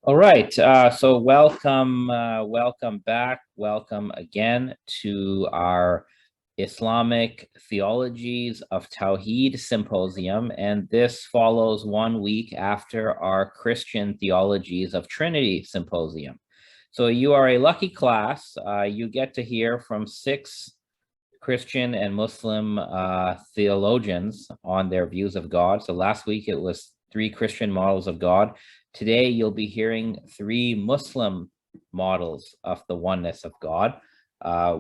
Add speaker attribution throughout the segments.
Speaker 1: All right, so welcome back, welcome again to our Islamic Theologies of Tawhid Symposium, and this follows 1 week after our Christian Theologies of Trinity Symposium. So you are a lucky class. You get to hear from 6 Christian and Muslim theologians on their views of God. So last week it was 3 Christian models of God. Today you'll be hearing 3 Muslim models of the oneness of God.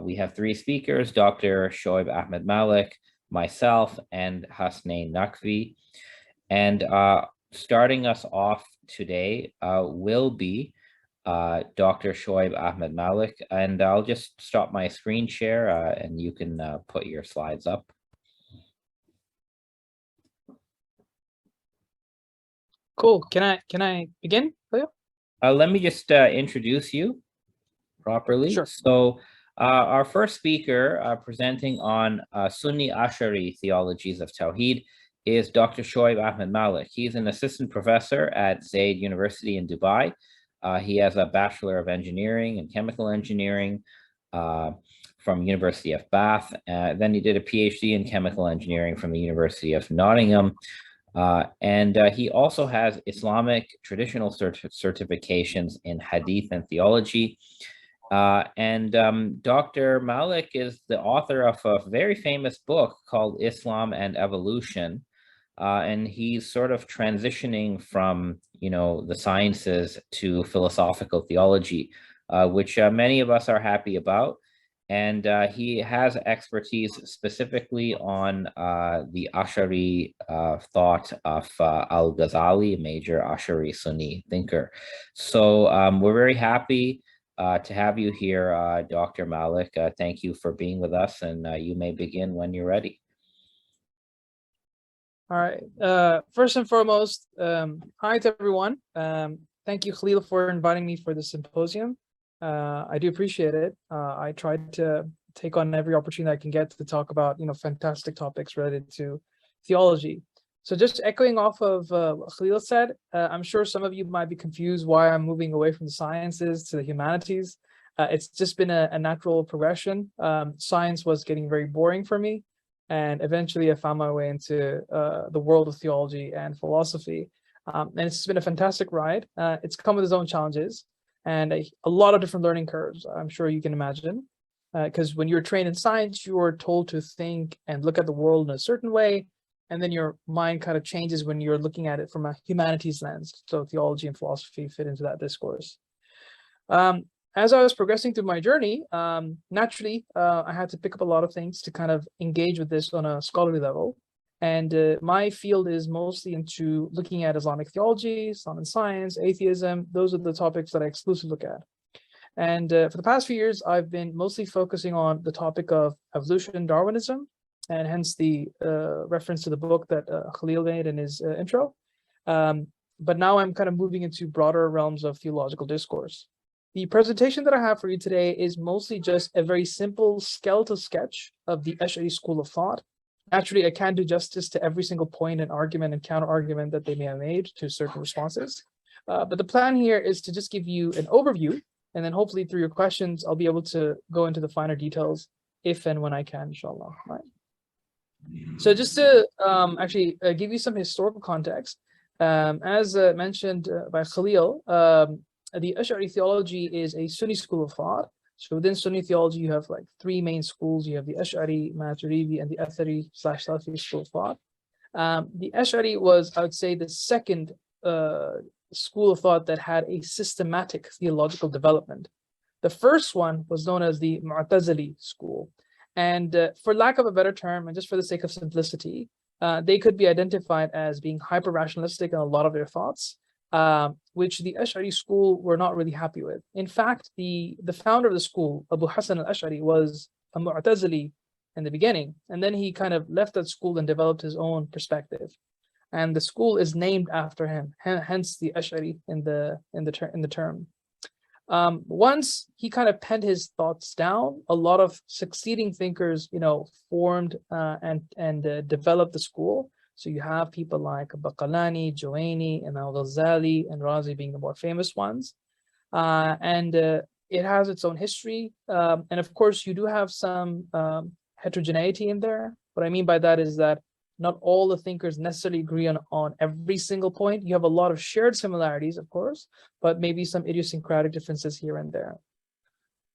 Speaker 1: We have 3 speakers, Dr. Shoaib Ahmed Malik, myself, and Hasnain Naqvi. And starting us off today will be Dr. Shoaib Ahmed Malik, and I'll just stop my screen share and you can put your slides up.
Speaker 2: Cool. Can I begin?
Speaker 1: Let me just introduce you properly.
Speaker 2: Sure.
Speaker 1: So our first speaker presenting on Sunni Ash'ari theologies of Tawhid is Dr. Shoaib Ahmed Malik. He's an assistant professor at Zaid University in Dubai. He has a Bachelor of Engineering and Chemical Engineering from University of Bath. Then he did a PhD in Chemical Engineering from the University of Nottingham. And he also has Islamic traditional certifications in Hadith and Theology. Dr. Malik is the author of a very famous book called Islam and Evolution. And he's sort of transitioning from, the sciences to philosophical theology, which many of us are happy about. And he has expertise specifically on the Ash'ari thought of Al-Ghazali, a major Ash'ari Sunni thinker. So we're very happy to have you here, Dr. Malik. Thank you for being with us, and you may begin when you're ready.
Speaker 2: All right. First and foremost, hi to everyone. Thank you, Khalil, for inviting me for the symposium. I do appreciate it. I tried to take on every opportunity I can get to talk about, fantastic topics related to theology. So just echoing off of what Khalil said, I'm sure some of you might be confused why I'm moving away from the sciences to the humanities. It's just been a natural progression. Science was getting very boring for me. And eventually I found my way into the world of theology and philosophy. And it's been a fantastic ride. It's come with its own challenges and a lot of different learning curves, I'm sure you can imagine. Because when you're trained in science, you are told to think and look at the world in a certain way. And then your mind kind of changes when you're looking at it from a humanities lens. So theology and philosophy fit into that discourse. As I was progressing through my journey, naturally, I had to pick up a lot of things to kind of engage with this on a scholarly level. And my field is mostly into looking at Islamic theology, Islam and science, atheism. Those are the topics that I exclusively look at. And for the past few years, I've been mostly focusing on the topic of evolution and Darwinism, and hence the reference to the book that Khalil made in his intro. But now I'm kind of moving into broader realms of theological discourse. The presentation that I have for you today is mostly just a very simple skeletal sketch of the Ash'ari school of thought. Naturally, I can't do justice to every single point and argument and counter-argument that they may have made to certain responses. But the plan here is to just give you an overview, and then hopefully through your questions, I'll be able to go into the finer details if and when I can, inshallah. Right. So just to give you some historical context, as mentioned by Khalil, the Ash'ari theology is a Sunni school of thought. So within Sunni theology, you have like 3 main schools. You have the Ash'ari, Maturidi, and the Athari/Salafi school of thought. The Ash'ari was, I would say, the second school of thought that had a systematic theological development. The first one was known as the Mu'tazili school. And for lack of a better term, and just for the sake of simplicity, they could be identified as being hyper-rationalistic in a lot of their thoughts, which the Ash'ari school were not really happy with. In fact, the founder of the school, Abu Hassan al-Ash'ari, was a Mu'tazili in the beginning, and then he kind of left that school and developed his own perspective. And the school is named after him, hence the Ash'ari in the term. Once he kind of penned his thoughts down, a lot of succeeding thinkers, formed and developed the school. So you have people like Baqalani, Juwaini, and Al-Ghazali, and Razi being the more famous ones. It has its own history. And of course, you do have some heterogeneity in there. What I mean by that is that not all the thinkers necessarily agree on every single point. You have a lot of shared similarities, of course, but maybe some idiosyncratic differences here and there.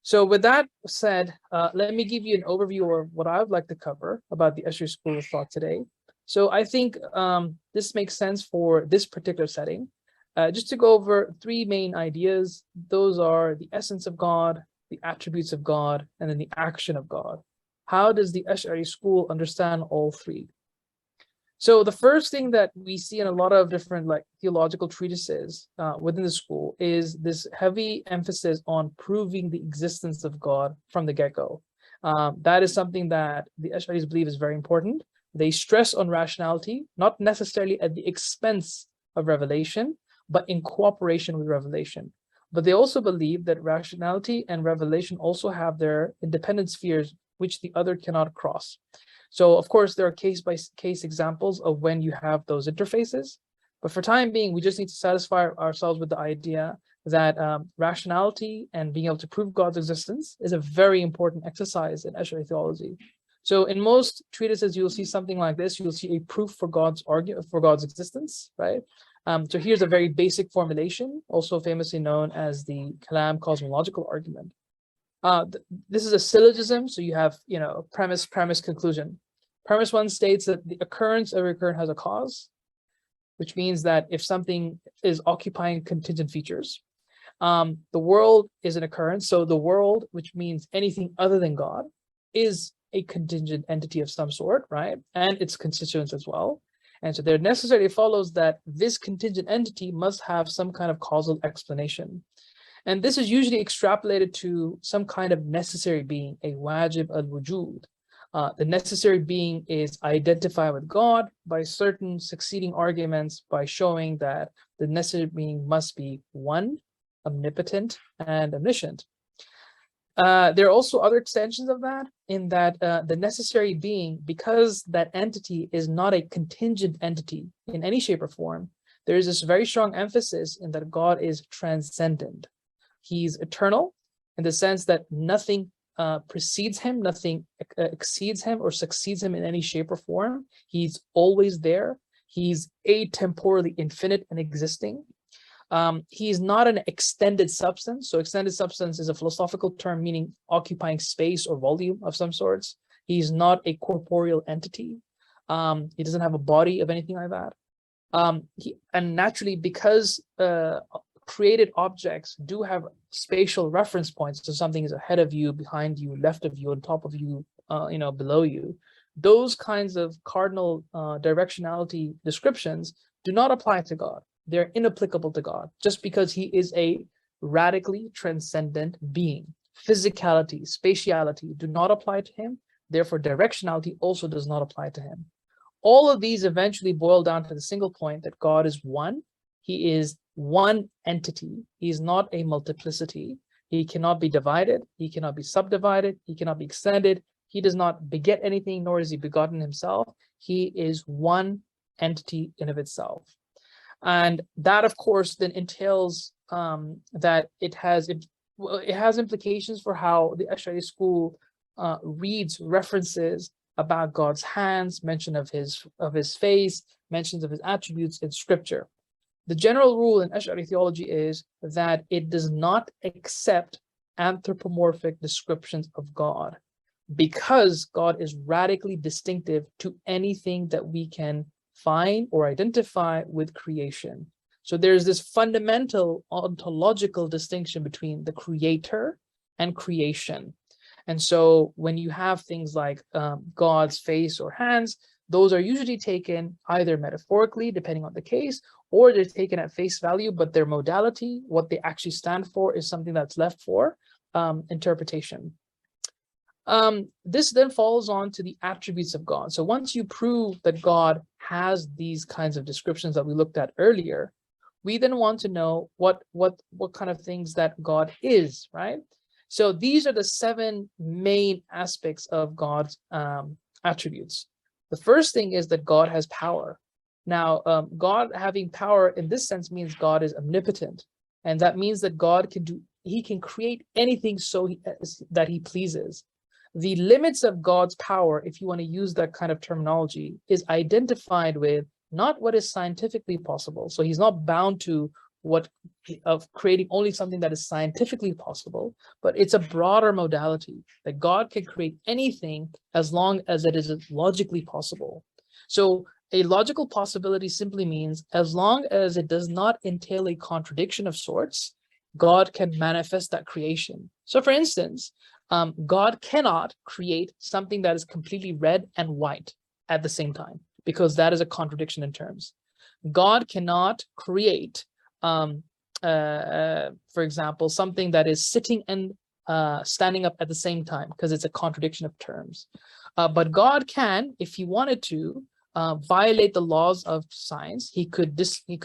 Speaker 2: So with that said, let me give you an overview of what I would like to cover about the Ash'ari school of thought today. So I think this makes sense for this particular setting. Just to go over three main ideas. Those are the essence of God, the attributes of God, and then the action of God. How does the Ash'ari school understand all three? So the first thing that we see in a lot of different theological treatises within the school is this heavy emphasis on proving the existence of God from the get-go. That is something that the Ash'aris believe is very important. They stress on rationality, not necessarily at the expense of revelation, but in cooperation with revelation. But they also believe that rationality and revelation also have their independent spheres, which the other cannot cross. So of course, there are case-by-case examples of when you have those interfaces. But for time being, we just need to satisfy ourselves with the idea that rationality and being able to prove God's existence is a very important exercise in Ash'ari theology. So in most treatises, you'll see something like this. You'll see a proof for God's argument for God's existence, right? So here's a very basic formulation, also famously known as the Kalam cosmological argument. This is a syllogism, so you have premise, conclusion. Premise one states that the occurrence of a recurrent has a cause, which means that if something is occupying contingent features, the world is an occurrence. So the world, which means anything other than God, is a contingent entity of some sort, right? And its constituents as well. And so there necessarily follows that this contingent entity must have some kind of causal explanation. And this is usually extrapolated to some kind of necessary being, a wajib al-wujud. The necessary being is identified with God by certain succeeding arguments by showing that the necessary being must be one, omnipotent, and omniscient. There are also other extensions of that, in that the necessary being, because that entity is not a contingent entity in any shape or form, there is this very strong emphasis in that God is transcendent. He's eternal in the sense that nothing precedes him, nothing exceeds him or succeeds him in any shape or form. He's always there. He's atemporally infinite and existing. He's not an extended substance. So extended substance is a philosophical term meaning occupying space or volume of some sorts. He's not a corporeal entity. He doesn't have a body of anything like that. And naturally, because created objects do have spatial reference points, so something is ahead of you, behind you, left of you, on top of you, below you. Those kinds of cardinal directionality descriptions do not apply to God. They're inapplicable to God just because he is a radically transcendent being. Physicality, spatiality do not apply to him. Therefore, directionality also does not apply to him. All of these eventually boil down to the single point that God is one. He is one entity. He is not a multiplicity. He cannot be divided. He cannot be subdivided. He cannot be extended. He does not beget anything, nor is he begotten himself. He is one entity in of itself. And that, of course, then entails that it has implications for how the Ash'ari school reads references about God's hands, mention of his face, mentions of his attributes in scripture. The general rule in Ash'ari theology is that it does not accept anthropomorphic descriptions of God, because God is radically distinctive to anything that we can find or identify with creation. So there's this fundamental ontological distinction between the creator and creation. And so when you have things like God's face or hands, those are usually taken either metaphorically, depending on the case, or they're taken at face value, but their modality, what they actually stand for, is something that's left for interpretation. This then falls on to the attributes of God. So once you prove that God has these kinds of descriptions that we looked at earlier, we then want to know what kind of things that God is, right? So these are the 7 main aspects of God's attributes. The first thing is that God has power. Now, God having power in this sense means God is omnipotent. And that means that God can do, he can create anything that he pleases. The limits of God's power, if you want to use that kind of terminology, is identified with not what is scientifically possible. So he's not bound to creating only something that is scientifically possible, but it's a broader modality that God can create anything as long as it is logically possible. So a logical possibility simply means as long as it does not entail a contradiction of sorts, God can manifest that creation. So for instance, God cannot create something that is completely red and white at the same time, because that is a contradiction in terms. God cannot create, for example, something that is sitting and standing up at the same time, because it's a contradiction of terms. But God can, if he wanted to, violate the laws of science. He could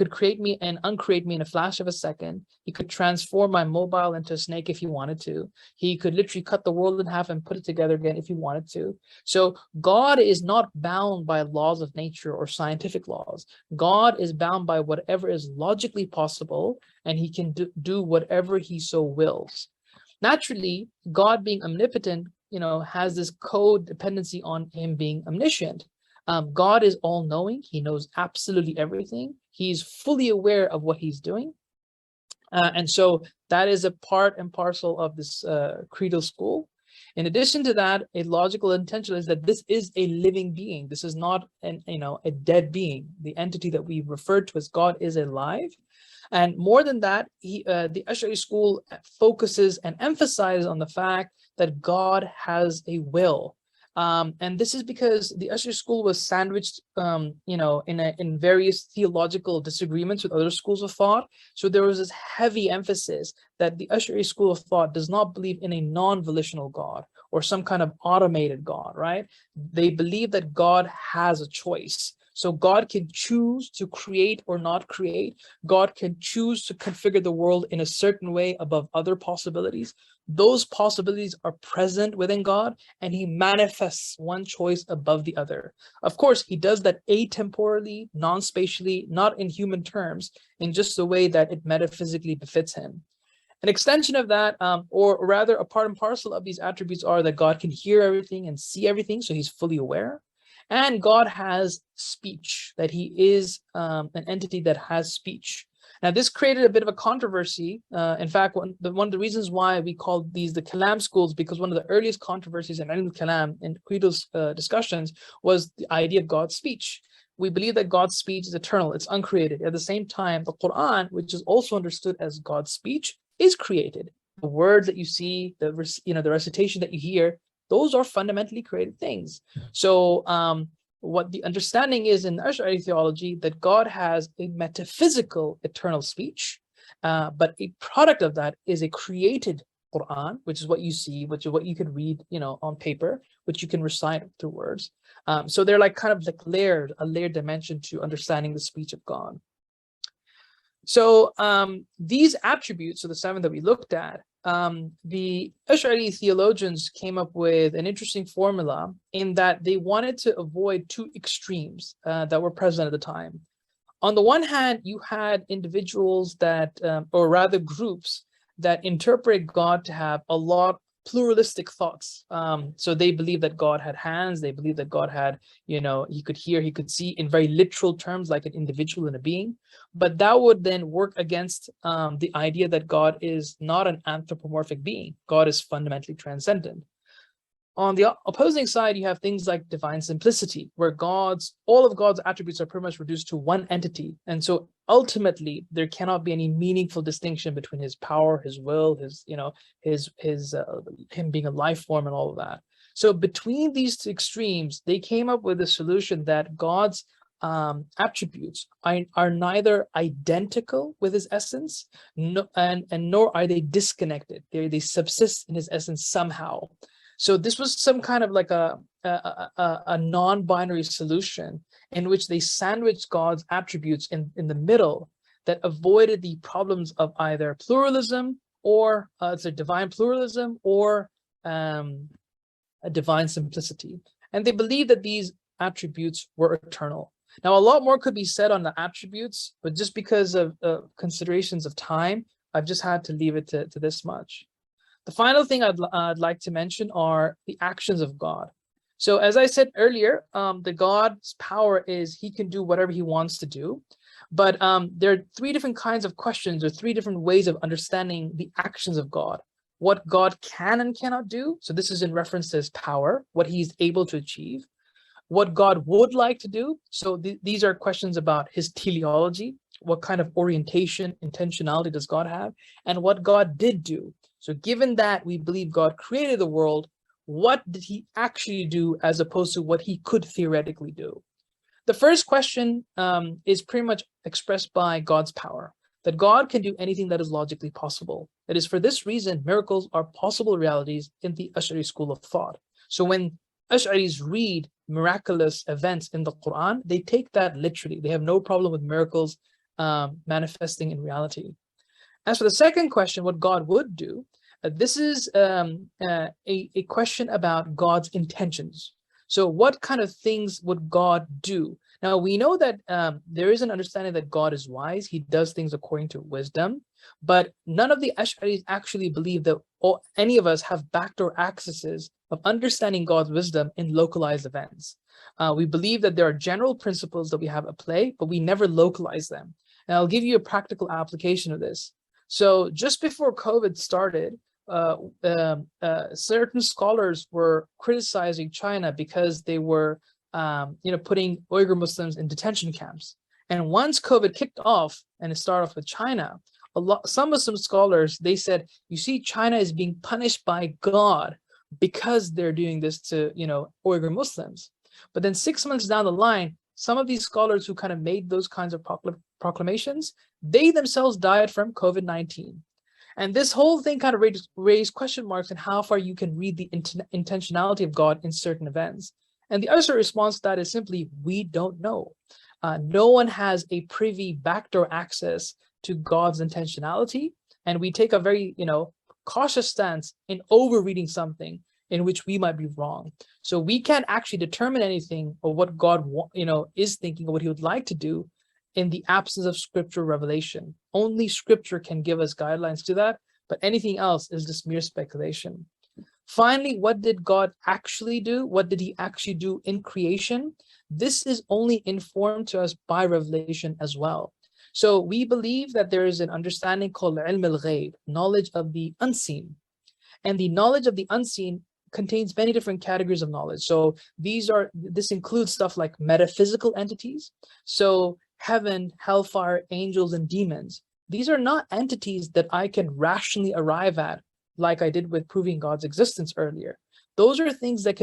Speaker 2: create me and uncreate me in a flash of a second. He could transform my mobile into a snake if he wanted to. He could literally cut the world in half and put it together again if he wanted to. So God is not bound by laws of nature or scientific laws. God is bound by whatever is logically possible, and he can do whatever he so wills. Naturally, God being omnipotent, has this codependency on him being omniscient. God is all-knowing. He knows absolutely everything. He's fully aware of what he's doing. And so that is a part and parcel of this creedal school. In addition to that, a logical intention is that this is a living being. This is not a dead being. The entity that we refer to as God is alive. And more than that, the Ash'ari school focuses and emphasizes on the fact that God has a will. And this is because the Ash'ari school was sandwiched, in various theological disagreements with other schools of thought. So there was this heavy emphasis that the Ash'ari school of thought does not believe in a non-volitional God or some kind of automated God, right? They believe that God has a choice. So God can choose to create or not create. God can choose to configure the world in a certain way above other possibilities. Those possibilities are present within God, and he manifests one choice above the other. Of course, he does that atemporally, non-spatially, not in human terms, in just the way that it metaphysically befits him. An extension of that, or rather a part and parcel of these attributes, are that God can hear everything and see everything, so he's fully aware. And God has speech, that he is an entity that has speech. Now, this created a bit of a controversy. In fact, one of the reasons why we call these the Kalam schools, because one of the earliest controversies in Ilm Kalam and Creedal's discussions was the idea of God's speech. We believe that God's speech is eternal, it's uncreated. At the same time, the Quran, which is also understood as God's speech, is created. The words that you see, the recitation that you hear, those are fundamentally created things. So what the understanding is in Ash'ari theology, that God has a metaphysical eternal speech, but a product of that is a created Quran, which is what you see, which is what you can read, on paper, which you can recite through words. So they're kind of a layered dimension to understanding the speech of God. So these attributes, so the 7 that we looked at, the Ash'ari theologians came up with an interesting formula in that they wanted to avoid 2 extremes that were present at the time. On the one hand, you had individuals that, or rather groups, that interpret God to have a lot pluralistic thoughts. So they believe that God had hands, they believe that God had, he could hear, he could see, in very literal terms, like an individual and a being. But that would then work against the idea that God is not an anthropomorphic being. God is fundamentally transcendent. On the opposing side, you have things like divine simplicity, where all of God's attributes are pretty much reduced to one entity. And so ultimately, there cannot be any meaningful distinction between his power, his will, him being a life form and all of that. So between these 2 extremes, they came up with a solution that God's attributes are neither identical with his essence, and nor are they disconnected. They subsist in his essence somehow. So this was some kind of like a non-binary solution in which they sandwiched God's attributes in the middle that avoided the problems of either pluralism or it's a divine pluralism or a divine simplicity. And they believe that these attributes were eternal. Now, a lot more could be said on the attributes, but just because of considerations of time, I've just had to leave it to this much. The final thing I'd like to mention are the actions of God. So as I said earlier, the God's power is he can do whatever he wants to do. But there are three different kinds of questions or three different ways of understanding the actions of God. What God can and cannot do. So this is in reference to his power, what he's able to achieve. What God would like to do. So these are questions about his teleology. What kind of orientation, intentionality does God have? And what God did do. So given that we believe God created the world, what did he actually do as opposed to what he could theoretically do? The first question is pretty much expressed by God's power, that God can do anything that is logically possible. It is for this reason, miracles are possible realities in the Ash'ari school of thought. So when Ash'aris read miraculous events in the Quran, they take that literally. They have no problem with miracles manifesting in reality. As for the second question, what God would do, this is a question about God's intentions. So what kind of things would God do? Now, we know that there is an understanding that God is wise. He does things according to wisdom. But none of the Ash'aris actually believe that any of us have backdoor accesses of understanding God's wisdom in localized events. We believe that there are general principles that we have at play, but we never localize them. And I'll give you a practical application of this. So just before COVID started, certain scholars were criticizing China because they were putting Uyghur Muslims in detention camps. And once COVID kicked off, and it started off with China, some Muslim scholars, they said, you see, China is being punished by God because they're doing this to Uyghur Muslims. But then 6 months down the line, some of these scholars who kind of made those kinds of proclamations, they themselves died from COVID-19. And this whole thing kind of raised question marks in how far you can read the intentionality of God in certain events. And the other response to that is simply, we don't know. No one has a privy backdoor access to God's intentionality. And we take a very, cautious stance in overreading something in which we might be wrong. So we can't actually determine anything or what God, is thinking or what he would like to do in the absence of scriptural revelation. Only scripture can give us guidelines to that, but anything else is just mere speculation. Finally, what did God actually do? What did he actually do in creation? This is only informed to us by revelation as well. So we believe that there is an understanding called ilm al-ghayb, knowledge of the unseen. And the knowledge of the unseen contains many different categories of knowledge. So this includes stuff like metaphysical entities. So heaven, hellfire, angels, and demons. These are not entities that I can rationally arrive at, like I did with proving God's existence earlier. Those are things that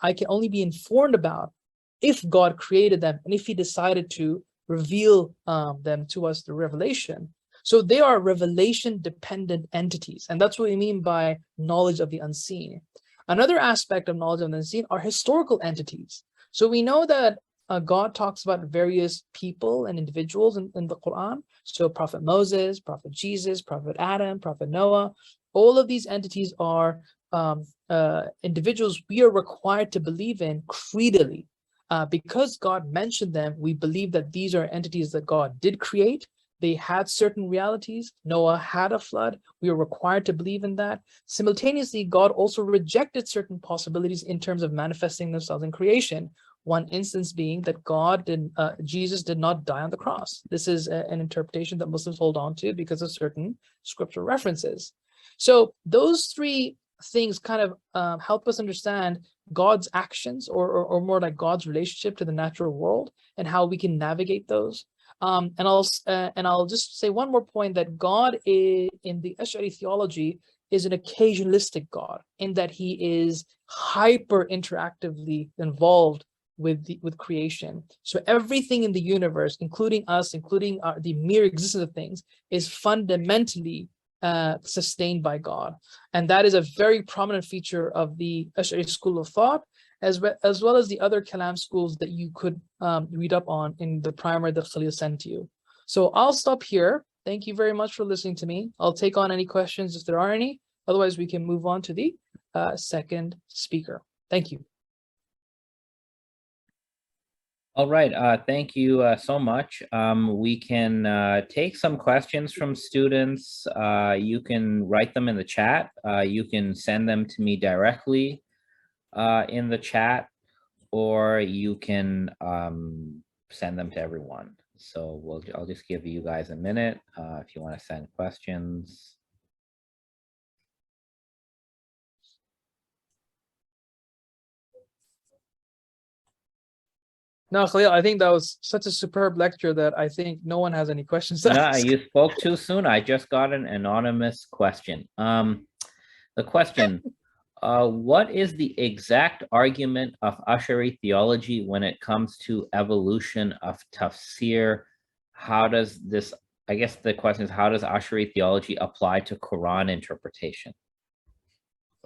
Speaker 2: I can only be informed about if God created them and if he decided to reveal them to us through revelation. So they are revelation-dependent entities, and that's what we mean by knowledge of the unseen. Another aspect of knowledge of the unseen are historical entities. So we know that God talks about various people and individuals in the Quran. So Prophet Moses, Prophet Jesus, Prophet Adam, Prophet Noah, all of these entities are individuals we are required to believe in creedally. Because God mentioned them, we believe that these are entities that God did create. They had certain realities. Noah had a flood. We are required to believe in that. Simultaneously, God also rejected certain possibilities in terms of manifesting themselves in creation. One instance being that Jesus did not die on the cross. This is an interpretation that Muslims hold on to because of certain scriptural references. So those three things kind of help us understand God's actions, or more like God's relationship to the natural world and how we can navigate those. And I'll just say one more point, that God in the Ash'ari theology is an occasionalistic God, in that he is hyper interactively involved with creation. So everything in the universe, including us, including the mere existence of things, is fundamentally sustained by God. And that is a very prominent feature of the Ash'ari school of thought, as well as the other Kalam schools that you could read up on in the primer that Khalil sent to you. So I'll stop here. Thank you very much for listening to me. I'll take on any questions if there are any. Otherwise, we can move on to the second speaker. Thank you.
Speaker 1: All right, thank you so much. We can take some questions from students. You can write them in the chat. You can send them to me directly in the chat, or you can send them to everyone. So I'll just give you guys a minute if you want to send questions.
Speaker 2: No, Khalil, I think that was such a superb lecture that I think no one has any questions to
Speaker 1: No,
Speaker 2: ask.
Speaker 1: you spoke too soon. I just got an anonymous question. The question, what is the exact argument of Ash'ari theology when it comes to evolution of tafsir? How does this, I guess the question is, how does Ash'ari theology apply to Quran interpretation?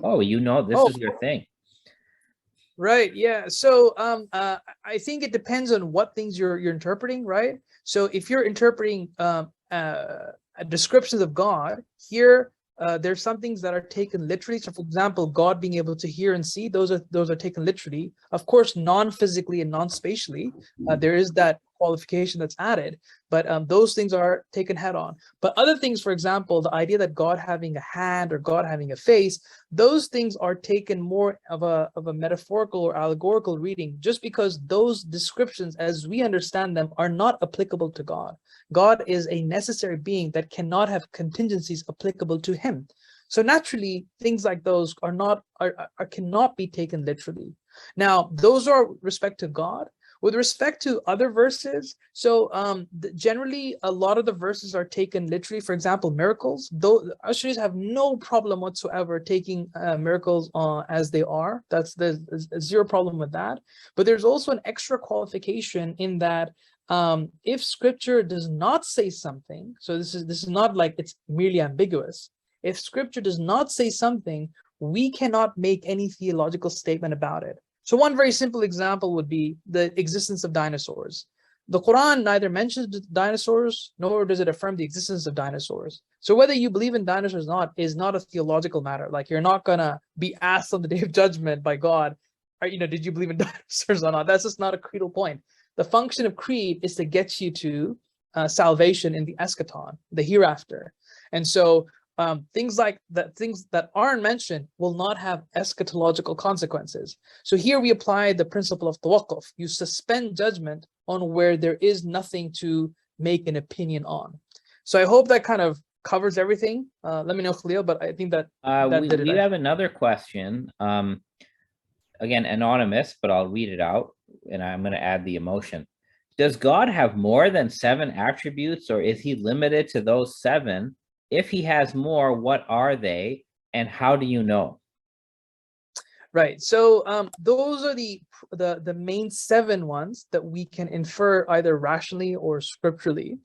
Speaker 1: Oh, you know, this
Speaker 2: Oh,
Speaker 1: is your thing.
Speaker 2: right. Yeah. So I think it depends on what things you're interpreting, right? So if you're interpreting descriptions of God, here there's some things that are taken literally. So for example, God being able to hear and see, those are taken literally. Of course, non-physically and non-spatially, there is that qualification that's added, but those things are taken head on. But other things, for example, the idea that God having a hand or God having a face, those things are taken more of a metaphorical or allegorical reading, just because those descriptions, as we understand them, are not applicable to God. God is a necessary being that cannot have contingencies applicable to him. So naturally, things like those cannot be taken literally. Now, those are respect to God. With respect to other verses, so generally a lot of the verses are taken literally. For example, miracles, though Ash'aris have no problem whatsoever taking miracles as they are. There's zero problem with that. But there's also an extra qualification in that if scripture does not say something, so this is not like it's merely ambiguous. If scripture does not say something, we cannot make any theological statement about it. So one very simple example would be the existence of dinosaurs. The Quran neither mentions dinosaurs, nor does it affirm the existence of dinosaurs. So whether you believe in dinosaurs or not is not a theological matter. Like, you're not gonna be asked on the day of judgment by God, did you believe in dinosaurs or not? That's just not a creedal point. The function of creed is to get you to salvation in the eschaton, the hereafter. And so things that aren't mentioned will not have eschatological consequences. So here we apply the principle of tawaqquf. You suspend judgment on where there is nothing to make an opinion on. So I hope that kind of covers everything. Let me know, Khalil, but I think that
Speaker 1: we have another question. Again, anonymous, but I'll read it out, and I'm going to add the emotion. Does God have more than 7 attributes, or is he limited to those 7? If he has more, what are they, and how do you know?
Speaker 2: Right. So those are the main 7 ones that we can infer either rationally or scripturally.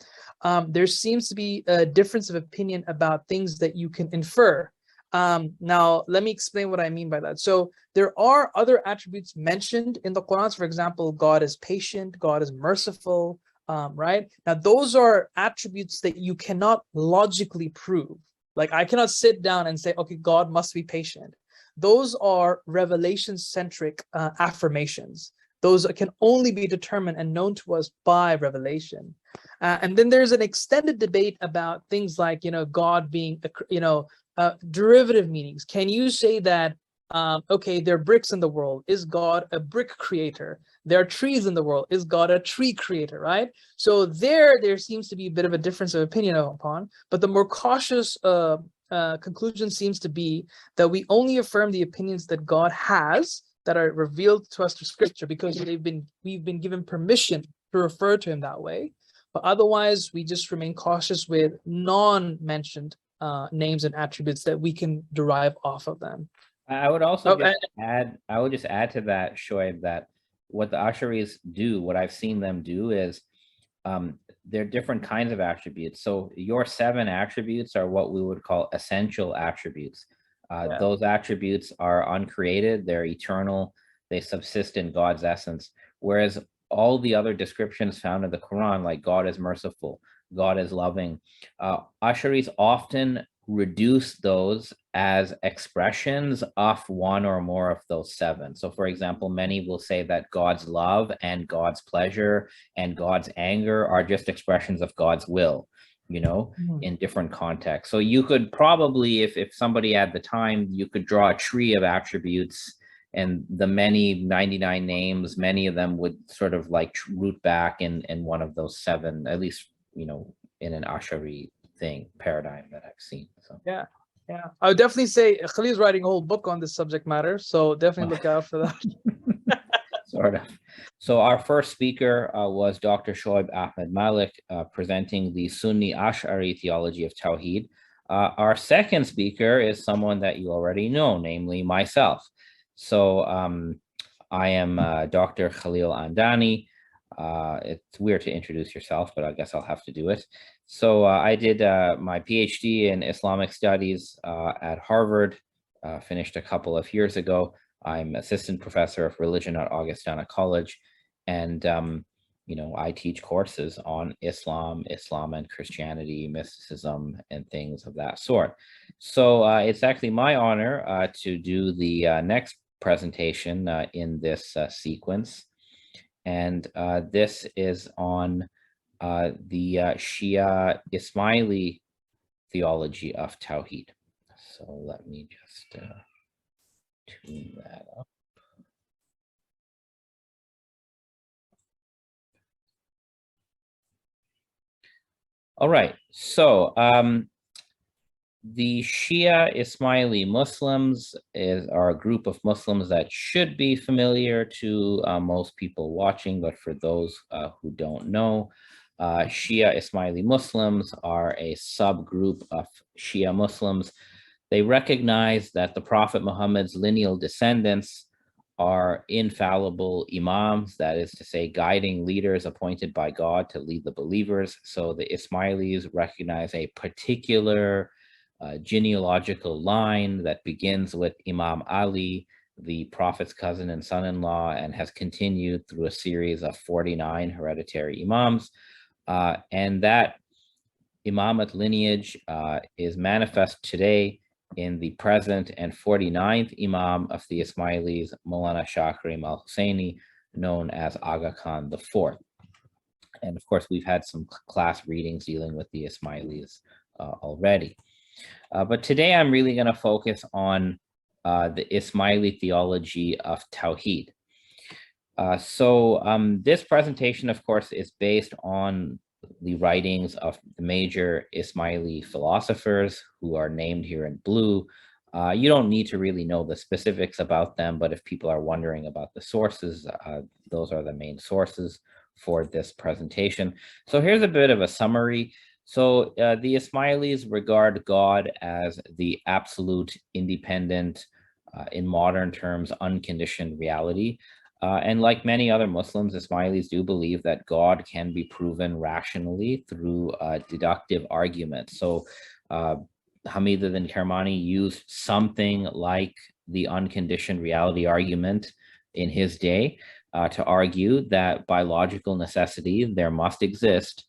Speaker 2: There seems to be a difference of opinion about things that you can infer. Now, let me explain what I mean by that. So there are other attributes mentioned in the Quran. For example, God is patient, God is merciful, right? Now, those are attributes that you cannot logically prove. Like, I cannot sit down and say, okay, God must be patient. Those are revelation-centric affirmations. Those can only be determined and known to us by revelation. And then there's an extended debate about things like, God being, derivative meanings. Can you say that, okay, there are bricks in the world. Is God a brick creator? There are trees in the world. Is God a tree creator, right? So there seems to be a bit of a difference of opinion upon, but the more cautious conclusion seems to be that we only affirm the opinions that God has that are revealed to us through scripture, because we've been given permission to refer to him that way. But otherwise, we just remain cautious with non-mentioned names and attributes that we can derive off of them.
Speaker 1: I would also add to that, Shoaib, that what the Asharis do, what I've seen them do is there are different kinds of attributes. So your 7 attributes are what we would call essential attributes. Those attributes are uncreated, they're eternal, they subsist in God's essence. Whereas all the other descriptions found in the Quran, like God is merciful, God is loving, Asharis often reduce those as expressions of one or more of those seven. So for example, many will say that God's love and God's pleasure and God's anger are just expressions of God's will, you know, in different contexts. So you could probably, if somebody had the time, you could draw a tree of attributes, and the many 99 names, many of them would sort of like root back in one of those seven, at least, you know, in an Ash'ari paradigm that I've seen. So
Speaker 2: yeah, I would definitely say Khalil's writing a whole book on this subject matter, so definitely look out for that.
Speaker 1: Sort of. So our first speaker was Dr. Shoaib Ahmed Malik, presenting the Sunni Ash'ari theology of Tawhid. Our second speaker is someone that you already know, namely myself. So I am Dr. Khalil Andani. It's weird to introduce yourself, but I guess I'll have to do it. So I did my PhD in Islamic studies at Harvard, finished a couple of years ago. I'm assistant professor of religion at Augustana College, and you know, I teach courses on Islam and Christianity, mysticism, and things of that sort. So it's actually my honor to do the next presentation in this sequence. And this is on the Shia Ismaili theology of Tawhid. So let me just tune that up. All right, so the Shia Ismaili Muslims are a group of Muslims that should be familiar to most people watching, but for those who don't know, Shia Ismaili Muslims are a subgroup of Shia Muslims. They recognize that the Prophet Muhammad's lineal descendants are infallible imams, that is to say, guiding leaders appointed by God to lead the believers. So the Ismailis recognize a particular genealogical line that begins with Imam Ali, the Prophet's cousin and son-in-law, and has continued through a series of 49 hereditary imams. And that imamate lineage is manifest today in the present and 49th Imam of the Ismailis, Maulana Shah Karim al-Husseini, known as Aga Khan IV. And of course, we've had some class readings dealing with the Ismailis already. But today I'm really going to focus on the Ismaili theology of Tawhid. So this presentation, of course, is based on the writings of the major Ismaili philosophers who are named here in blue. You don't need to really know the specifics about them, but if people are wondering about the sources, those are the main sources for this presentation. So here's a bit of a summary. So the Ismailis regard God as the absolute, independent, in modern terms, unconditioned reality. And like many other Muslims, Ismailis do believe that God can be proven rationally through deductive arguments. So Hamiduddin Kermani used something like the unconditioned reality argument in his day to argue that by logical necessity, there must exist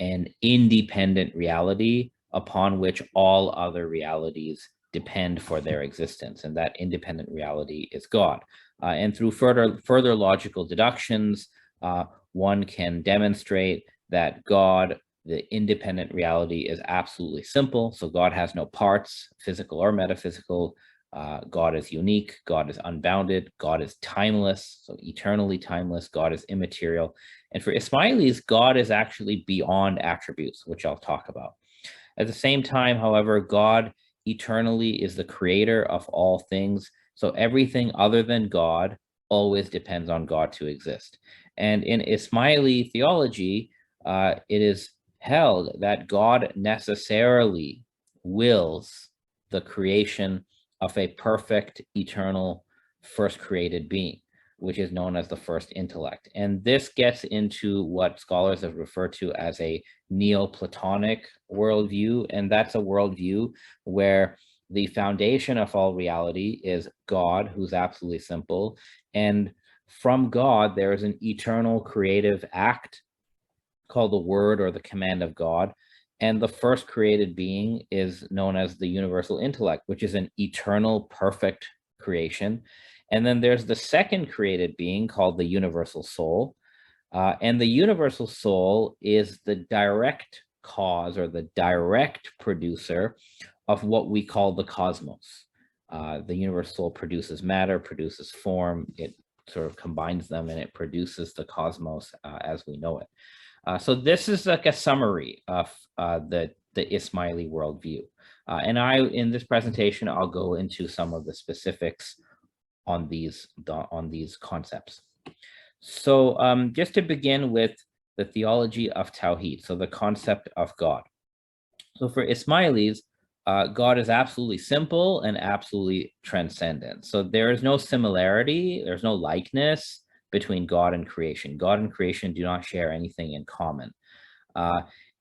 Speaker 1: an independent reality upon which all other realities depend for their existence, and that independent reality is God. And through further logical deductions, one can demonstrate that God, the independent reality, is absolutely simple. So God has no parts, physical or metaphysical. God is unique. God is unbounded. God is timeless, so eternally timeless. God is immaterial. And for Ismailis, God is actually beyond attributes, which I'll talk about. At the same time, however, God eternally is the creator of all things. So everything other than God always depends on God to exist. And in Ismaili theology, it is held that God necessarily wills the creation of a perfect, eternal, first created being, which is known as the first intellect. And this gets into what scholars have referred to as a Neoplatonic worldview. And that's a worldview where the foundation of all reality is God, who's absolutely simple. And from God, there is an eternal creative act called the word or the command of God. And the first created being is known as the universal intellect, which is an eternal, perfect creation. And then there's the second created being called the universal soul. And the universal soul is the direct cause or the direct producer of what we call the cosmos. The universal soul produces matter, produces form, it sort of combines them, and it produces the cosmos as we know it. So this is like a summary of the Ismaili worldview. And in this presentation, I'll go into some of the specifics on these concepts. So just to begin with the theology of Tawhid, so the concept of God. So for Ismailis, God is absolutely simple and absolutely transcendent. So there is no similarity, there's no likeness between God and creation. God and creation do not share anything in common.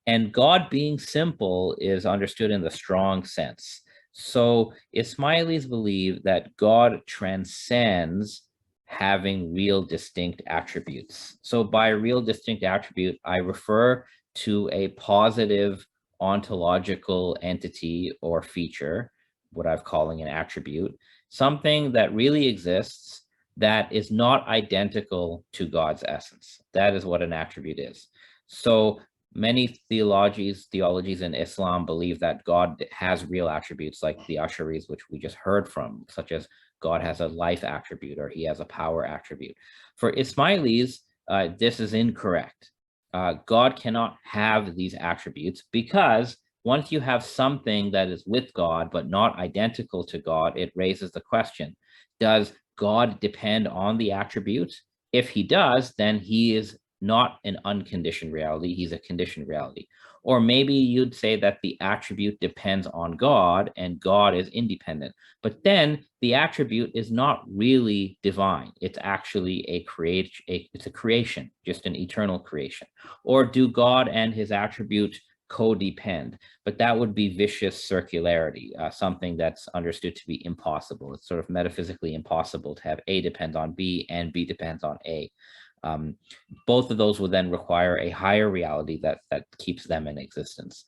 Speaker 1: And God being simple is understood in the strong sense. So Ismailis believe that God transcends having real distinct attributes. So by real distinct attribute, I refer to a positive ontological entity or feature, what I'm calling an attribute, something that really exists that is not identical to God's essence. That is what an attribute is. So many theologies in Islam believe that God has real attributes, like the Asharis, which we just heard from, such as God has a life attribute or he has a power attribute. For Ismailis, this is incorrect. God cannot have these attributes because once you have something that is with God but not identical to God, it raises the question, does God depend on the attributes? If he does, then he is not an unconditioned reality, he's a conditioned reality. Or maybe you'd say that the attribute depends on God and God is independent, but then the attribute is not really divine. It's actually it's a creation, just an eternal creation. Or do God and his attribute codepend? But that would be vicious circularity, something that's understood to be impossible. It's sort of metaphysically impossible to have A depends on B and B depends on A. Both of those would then require a higher reality that keeps them in existence.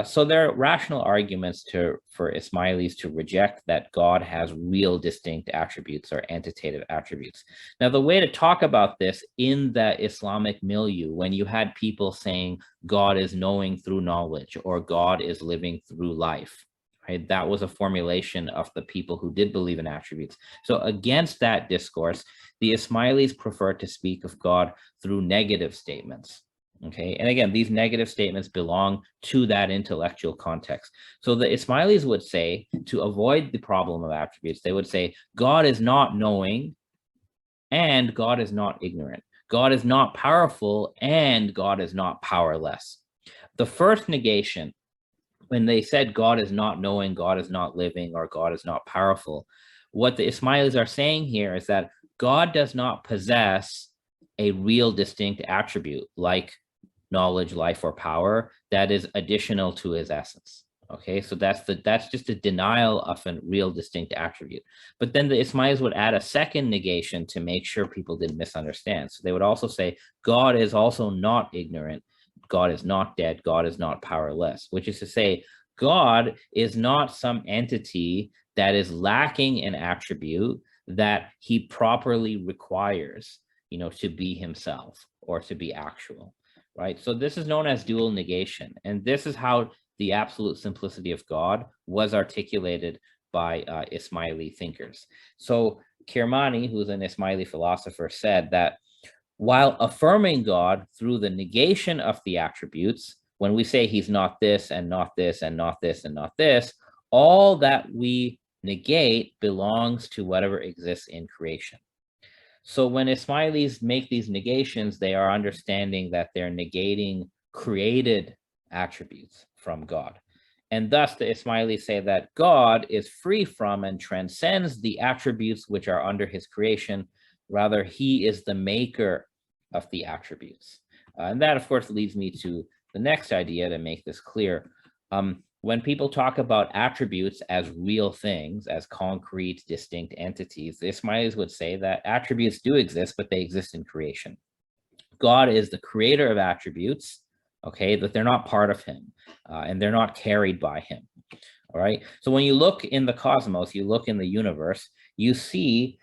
Speaker 1: So there are rational arguments for Ismailis to reject that God has real distinct attributes or entitative attributes. Now, the way to talk about this in the Islamic milieu, when you had people saying God is knowing through knowledge or God is living through life, right? That was a formulation of the people who did believe in attributes. So against that discourse, the Ismailis prefer to speak of God through negative statements. Okay, and again, these negative statements belong to that intellectual context. So the Ismailis would say, to avoid the problem of attributes, they would say, God is not knowing and God is not ignorant. God is not powerful and God is not powerless. The first negation, when they said God is not knowing, God is not living, or God is not powerful, what the Ismailis are saying here is that God does not possess a real distinct attribute like knowledge, life, or power that is additional to his essence. Okay, so that's just a denial of a real distinct attribute. But then the Ismailis would add a second negation to make sure people didn't misunderstand. So they would also say God is also not ignorant, God is not dead, God is not powerless, which is to say God is not some entity that is lacking an attribute that he properly requires, to be himself or to be actual, right? So this is known as dual negation. And this is how the absolute simplicity of God was articulated by Ismaili thinkers. So Kirmani, who's an Ismaili philosopher, said that while affirming God through the negation of the attributes, when we say he's not this and not this and not this and not this, all that we negate belongs to whatever exists in creation. So when Ismailis make these negations, they are understanding that they're negating created attributes from God. And thus the Ismailis say that God is free from and transcends the attributes which are under his creation. Rather, he is the maker of the attributes. And that, of course, leads me to the next idea to make this clear. When people talk about attributes as real things, as concrete, distinct entities, the Ismailis would say that attributes do exist, but they exist in creation. God is the creator of attributes, okay, that they're not part of him, and they're not carried by him. All right. So when you look in the cosmos, you look in the universe, you see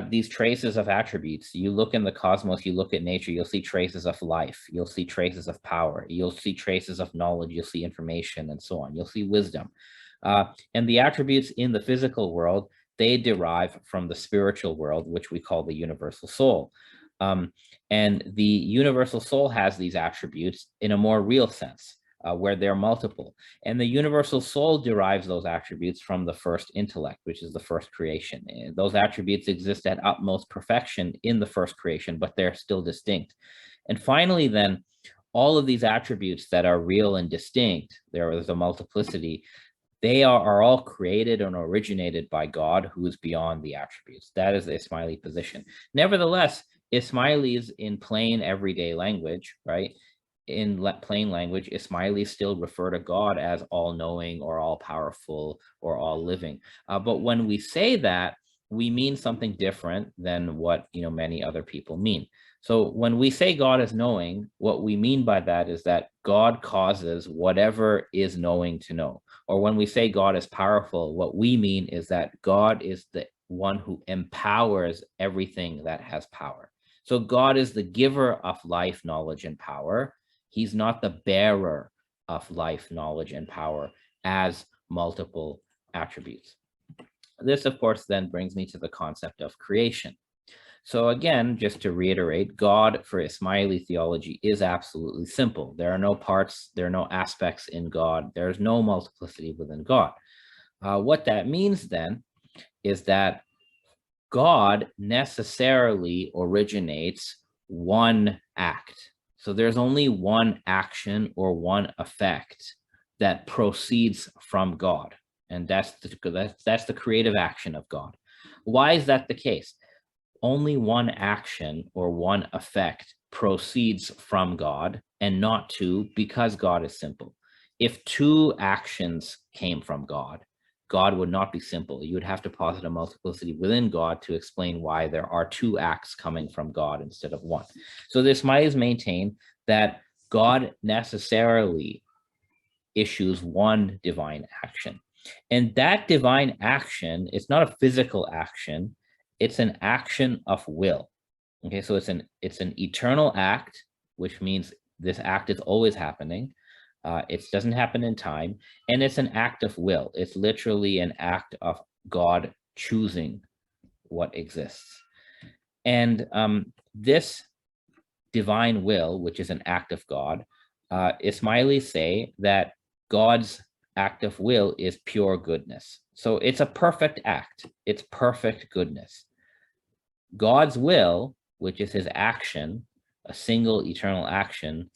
Speaker 1: these traces of attributes. You look in the cosmos, you look at nature, you'll see traces of life, you'll see traces of power, you'll see traces of knowledge, you'll see information, and so on. You'll see wisdom. And the attributes in the physical world, they derive from the spiritual world, which we call the universal soul. And the universal soul has these attributes in a more real sense, where they're multiple. And the universal soul derives those attributes from the first intellect, which is the first creation. And those attributes exist at utmost perfection in the first creation, but they're still distinct. And finally, then, all of these attributes that are real and distinct, there is a multiplicity, they are all created and originated by God, who is beyond the attributes. That is the Ismaili position. Nevertheless, Ismailis in plain everyday language, right? In plain language, Ismailis still refer to God as all-knowing or all-powerful or all-living. But when we say that, we mean something different than what many other people mean. So when we say God is knowing, what we mean by that is that God causes whatever is knowing to know. Or when we say God is powerful, what we mean is that God is the one who empowers everything that has power. So God is the giver of life, knowledge, and power. He's not the bearer of life, knowledge, and power as multiple attributes. This, of course, then brings me to the concept of creation. So again, just to reiterate, God for Ismaili theology is absolutely simple. There are no parts, there are no aspects in God. There's no multiplicity within God. What that means then is that God necessarily originates one act. So there's only one action or one effect that proceeds from God. And that's the creative action of God. Why is that the case? Only one action or one effect proceeds from God and not two, because God is simple. If two actions came from God, God would not be simple. You would have to posit a multiplicity within God to explain why there are two acts coming from God instead of one. So the Ismailis maintain that God necessarily issues one divine action. And that divine action is not a physical action, it's an action of will. Okay, so it's an eternal act, which means this act is always happening. It doesn't happen in time, and it's an act of will. It's literally an act of God choosing what exists. And this divine will, which is an act of God, Ismailis say that God's act of will is pure goodness. So it's a perfect act. It's perfect goodness. God's will, which is his action, a single eternal action,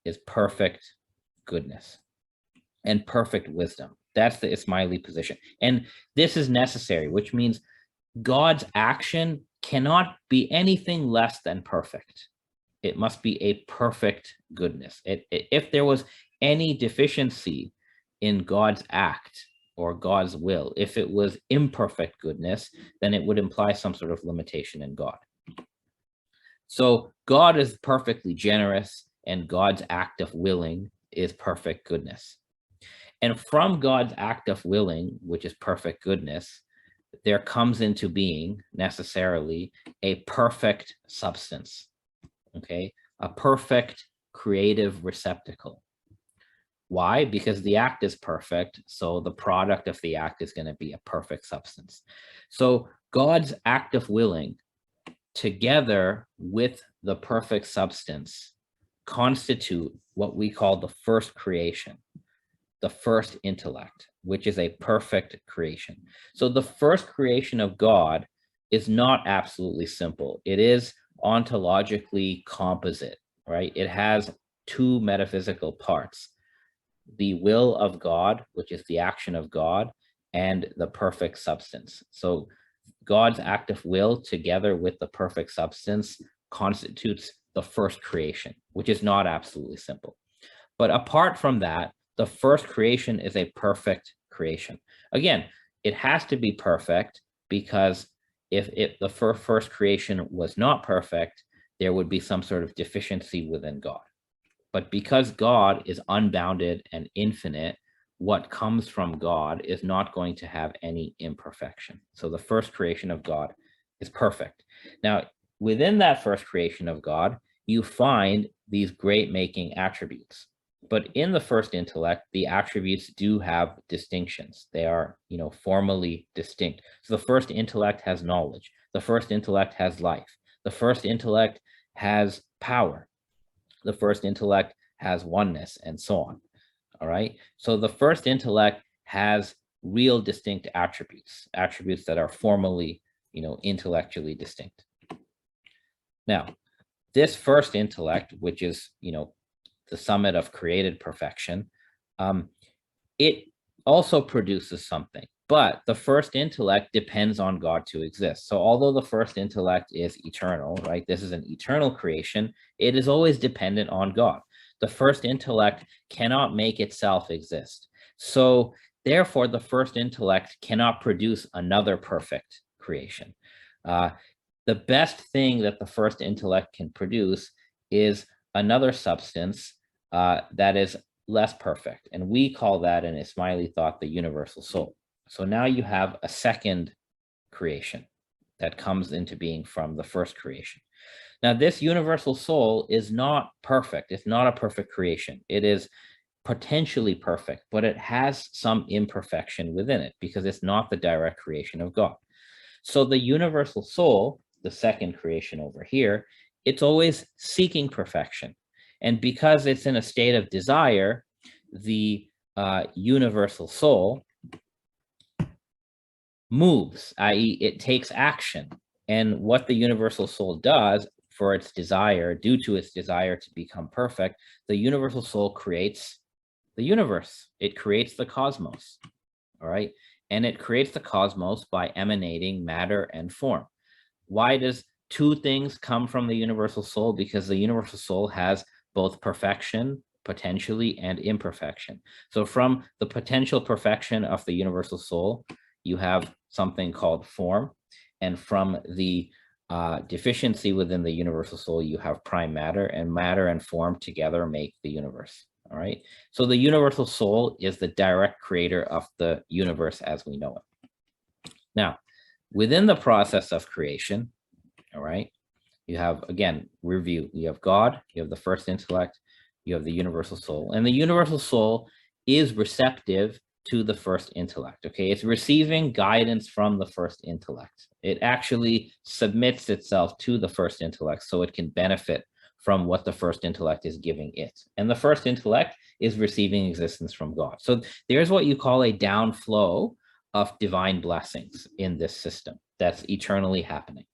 Speaker 1: is perfect goodness and perfect wisdom. That's the Ismaili position. And this is necessary, which means God's action cannot be anything less than perfect. It must be a perfect goodness. If there was any deficiency in God's act or God's will, if it was imperfect goodness, then it would imply some sort of limitation in God. So God is perfectly generous, and God's act of willing is perfect goodness. And from God's act of willing, which is perfect goodness, there comes into being necessarily a perfect substance, okay? A perfect creative receptacle. Why? Because the act is perfect, so the product of the act is going to be a perfect substance. So God's act of willing, together with the perfect substance, constitute what we call the first creation, the first intellect, which is a perfect creation. So the first creation of God is not absolutely simple. It is ontologically composite, right? It has two metaphysical parts: the will of God, which is the action of God, and the perfect substance. So God's act of will together with the perfect substance constitutes the first creation, which is not absolutely simple. But apart from that, the first creation is a perfect creation. Again, it has to be perfect, because if the first creation was not perfect, there would be some sort of deficiency within God. But because God is unbounded and infinite, what comes from God is not going to have any imperfection. So the first creation of God is perfect. Now, within that first creation of God, you find these great making attributes. But in the first intellect, the attributes do have distinctions. They are, formally distinct. So the first intellect has knowledge. The first intellect has life. The first intellect has power. The first intellect has oneness, and so on. All right. So the first intellect has real distinct attributes that are formally, intellectually distinct. Now, this first intellect, which is, the summit of created perfection, it also produces something. But the first intellect depends on God to exist. So although the first intellect is eternal, right? This is an eternal creation. It is always dependent on God. The first intellect cannot make itself exist. So therefore, the first intellect cannot produce another perfect creation. The best thing that the first intellect can produce is another substance that is less perfect. And we call that in Ismaili thought the universal soul. So now you have a second creation that comes into being from the first creation. Now, this universal soul is not perfect. It's not a perfect creation. It is potentially perfect, but it has some imperfection within it because it's not the direct creation of God. So the universal soul, the second creation over here, it's always seeking perfection. And because it's in a state of desire, the universal soul moves, i.e., it takes action. And what the universal soul does for its desire, due to its desire to become perfect, the universal soul creates the universe. It creates the cosmos, all right? And it creates the cosmos by emanating matter and form. Why does two things come from the universal soul? Because the universal soul has both perfection, potentially, and imperfection. So from the potential perfection of the universal soul, you have something called form. And from the deficiency within the universal soul, you have prime matter, and matter and form together make the universe. All right. So the universal soul is the direct creator of the universe as we know it. Now, within the process of creation, all right, you have, again, review. You have God, you have the first intellect, you have the universal soul, and the universal soul is receptive to the first intellect. Okay, it's receiving guidance from the first intellect. It actually submits itself to the first intellect so it can benefit from what the first intellect is giving it. And the first intellect is receiving existence from God. So there's what you call a downflow of divine blessings in this system that's eternally happening.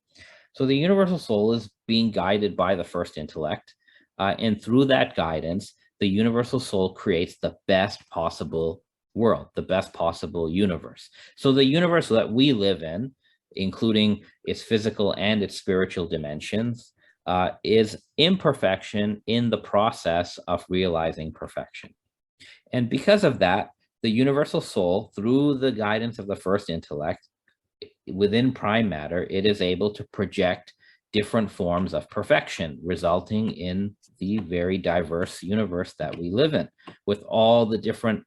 Speaker 1: So the universal soul is being guided by the first intellect, and through that guidance, the universal soul creates the best possible world, the best possible universe. So the universe that we live in, including its physical and its spiritual dimensions, is imperfection in the process of realizing perfection. And because of that, the universal soul, through the guidance of the first intellect, within prime matter, it is able to project different forms of perfection, resulting in the very diverse universe that we live in, with all the different,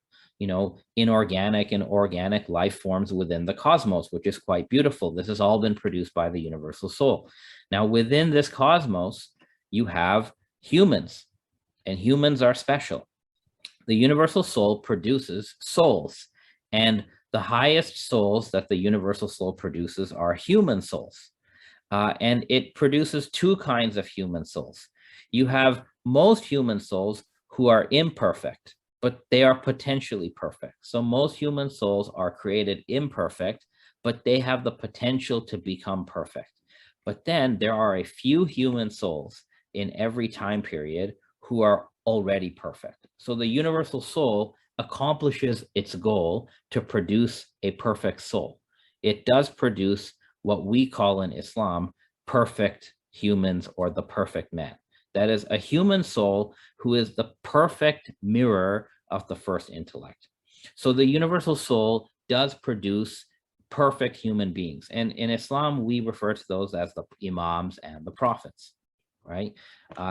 Speaker 1: inorganic and organic life forms within the cosmos, which is quite beautiful. This has all been produced by the universal soul. Now, within this cosmos, you have humans, and humans are special. The universal soul produces souls, and the highest souls that the universal soul produces are human souls. And it produces two kinds of human souls. You have most human souls who are imperfect, but they are potentially perfect. So most human souls are created imperfect, but they have the potential to become perfect. But then there are a few human souls in every time period who are already perfect. So the universal soul accomplishes its goal to produce a perfect soul. It does produce what we call in Islam perfect humans, or the perfect man. That is a human soul who is the perfect mirror of the first intellect. So the universal soul does produce perfect human beings. And in Islam, we refer to those as the Imams and the prophets. right?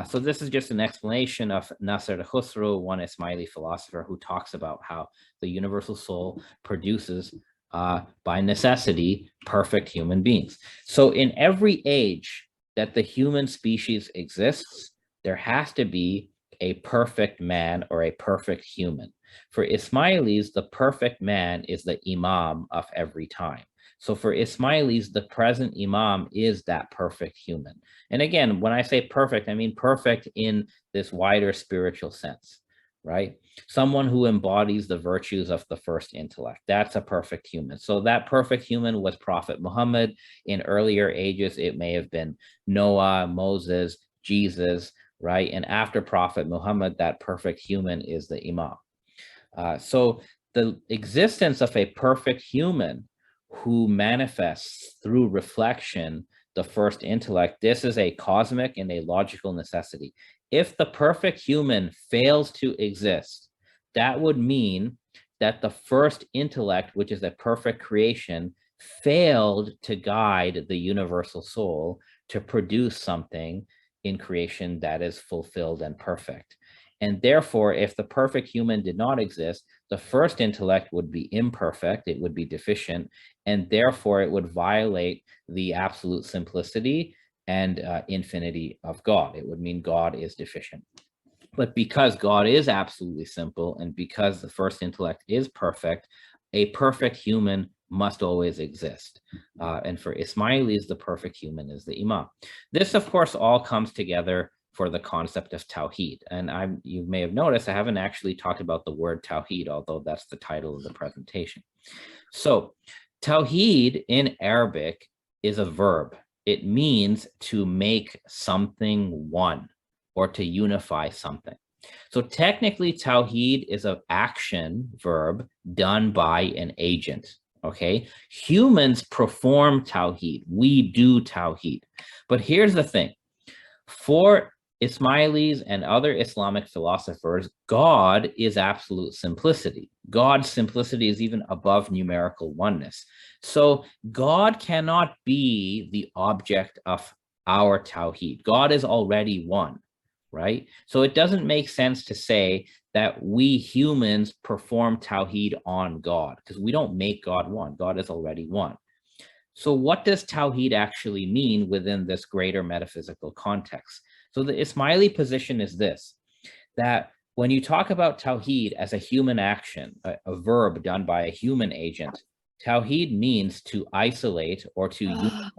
Speaker 1: So this is just an explanation of Nasr al-Khusro, one Ismaili philosopher, who talks about how the universal soul produces, by necessity, perfect human beings. So in every age that the human species exists, there has to be a perfect man or a perfect human. For Ismailis, the perfect man is the Imam of every time. So for Ismailis, the present Imam is that perfect human. And again, when I say perfect, I mean perfect in this wider spiritual sense, right? Someone who embodies the virtues of the first intellect. That's a perfect human. So that perfect human was Prophet Muhammad. In earlier ages, it may have been Noah, Moses, Jesus, right? And after Prophet Muhammad, that perfect human is the Imam. So the existence of a perfect human who manifests through reflection the first intellect, this is a cosmic and a logical necessity. If the perfect human fails to exist, that would mean that the first intellect, which is a perfect creation, failed to guide the universal soul to produce something in creation that is fulfilled and perfect. And therefore, if the perfect human did not exist, the first intellect would be imperfect, it would be deficient, and therefore it would violate the absolute simplicity and infinity of God. It would mean God is deficient. But because God is absolutely simple, and because the first intellect is perfect, a perfect human must always exist. And for Ismailis, the perfect human is the Imam. This, of course, all comes together for the concept of Tawhid. And you may have noticed I haven't actually talked about the word Tawhid, although that's the title of the presentation. So Tawhid in Arabic is a verb. It means to make something one or to unify something. So technically Tawhid is an action verb done by an agent. Okay, humans perform Tawhid. We do Tawhid. But here's the thing. For Ismailis and other Islamic philosophers, God is absolute simplicity. God's simplicity is even above numerical oneness. So God cannot be the object of our Tawhid. God is already one, right? So it doesn't make sense to say that we humans perform Tawhid on God, because we don't make God one. God is already one. So what does Tawhid actually mean within this greater metaphysical context? So the Ismaili position is this, that when you talk about Tawhid as a human action, a verb done by a human agent, Tawhid means to isolate or to unify.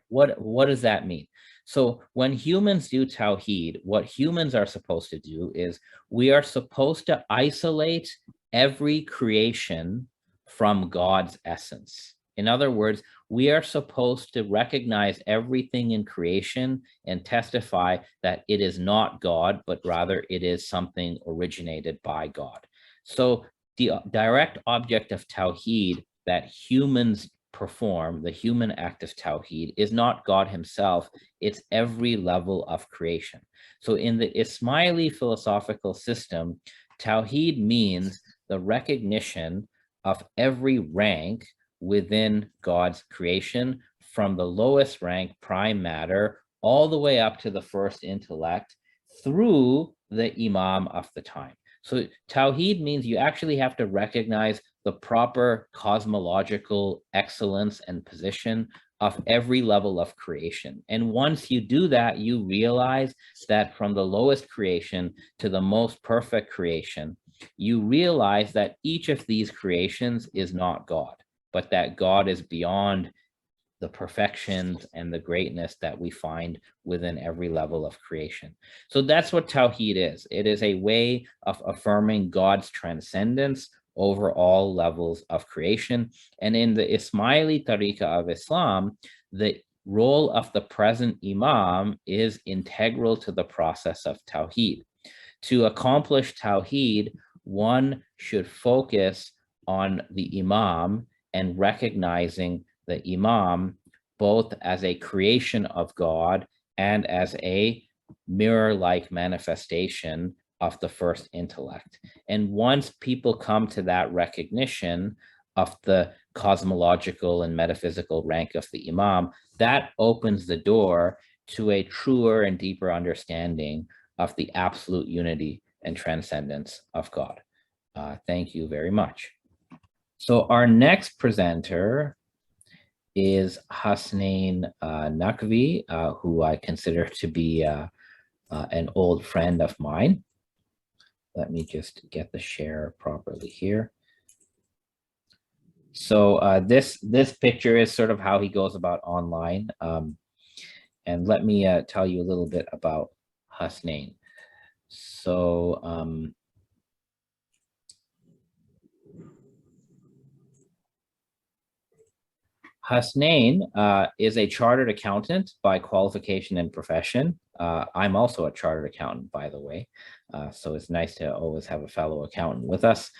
Speaker 1: What does that mean? So when humans do Tawhid, what humans are supposed to do is we are supposed to isolate every creation from God's essence. In other words, we are supposed to recognize everything in creation and testify that it is not God, but rather it is something originated by God. So the direct object of Tawhid that humans perform, the human act of Tawhid, is not God himself, it's every level of creation. So in the Ismaili philosophical system, Tawhid means the recognition of every rank within God's creation, from the lowest rank, prime matter, all the way up to the first intellect, through the Imam of the time. So Tawhid means you actually have to recognize the proper cosmological excellence and position of every level of creation. And once you do that, you realize that from the lowest creation to the most perfect creation, you realize that each of these creations is not God, but that God is beyond the perfections and the greatness that we find within every level of creation. So that's what Tawhid is. It is a way of affirming God's transcendence over all levels of creation. And in the Ismaili tariqah of Islam, the role of the present Imam is integral to the process of Tawhid. To accomplish Tawhid, one should focus on the Imam and recognizing the Imam both as a creation of God and as a mirror-like manifestation of the first intellect. And once people come to that recognition of the cosmological and metaphysical rank of the Imam, that opens the door to a truer and deeper understanding of the absolute unity and transcendence of God. Thank you very much. So our next presenter is Hasnain Naqvi, who I consider to be an old friend of mine. Let me just get the share properly here. So this picture is sort of how he goes about online. And let me tell you a little bit about Hasnain. So Hasnain is a chartered accountant by qualification and profession. I'm also a chartered accountant, by the way. So it's nice to always have a fellow accountant with us.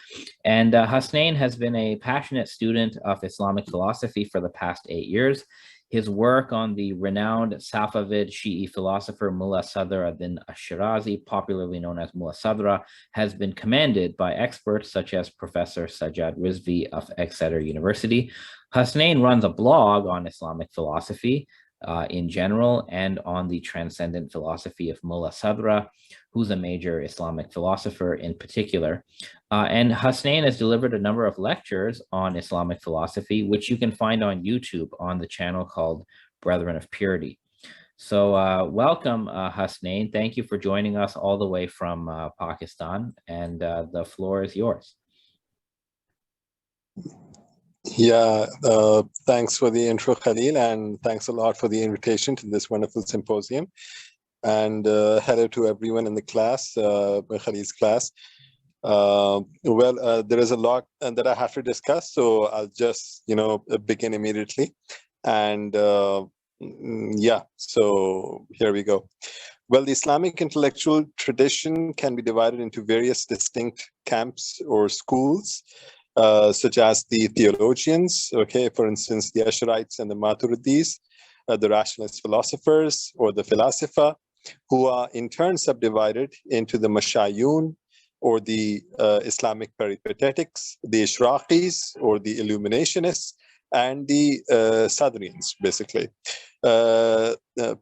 Speaker 1: And Hasnain has been a passionate student of Islamic philosophy for the past 8 years. His work on the renowned Safavid Shi'i philosopher Mullah Sadr ad-Din al-Shirazi, popularly known as Mullah Sadra, has been commended by experts such as Professor Sajjad Rizvi of Exeter University. Hasnain runs a blog on Islamic philosophy in general and on the transcendent philosophy of Mullah Sadra, who's a major Islamic philosopher in particular. And Hasnain has delivered a number of lectures on Islamic philosophy, which you can find on YouTube on the channel called Brethren of Purity. So welcome, Hasnain. Thank you for joining us all the way from Pakistan, and the floor is yours.
Speaker 3: Yeah, thanks for the intro, Khalil, and thanks a lot for the invitation to this wonderful symposium. And hello to everyone in the class, Khalil's class. There is a lot that I have to discuss, so I'll just, begin immediately. And yeah, so here we go. Well, the Islamic intellectual tradition can be divided into various distinct camps or schools, such as the theologians, okay, for instance, the Ash'arites and the Maturidis, the rationalist philosophers, or the Falsafa, who are in turn subdivided into the Mashayun, or the Islamic peripatetics, the Ishraqis, or the Illuminationists, and the Sadrians, basically.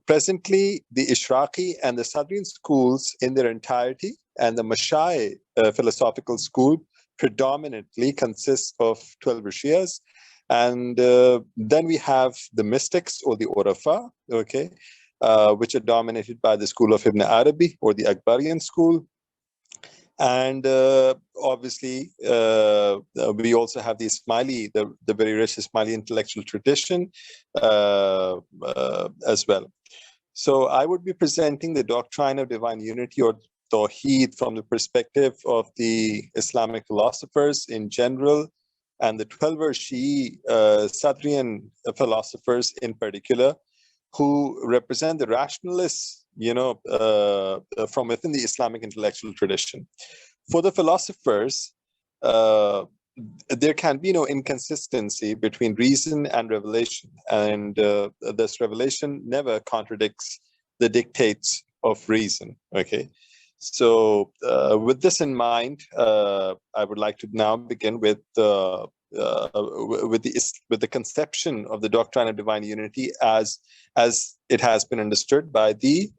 Speaker 3: Presently, the Ishraqi and the Sadrian schools in their entirety, and the Mashai philosophical school predominantly consists of 12 Shias. And then we have the mystics, or the Urafa, okay, which are dominated by the school of Ibn Arabi, or the Akbarian school. And obviously, we also have the Ismaili, the very rich Ismaili intellectual tradition as well. So I would be presenting the doctrine of divine unity, or Tawhid, from the perspective of the Islamic philosophers in general, and the 12 Shi'i Sadrian philosophers in particular, who represent the rationalists, from within the Islamic intellectual tradition. For the philosophers, there can be no inconsistency between reason and revelation, and this revelation never contradicts the dictates of reason, okay? So with this in mind, I would like to now begin with the conception of the doctrine of divine unity as it has been understood by the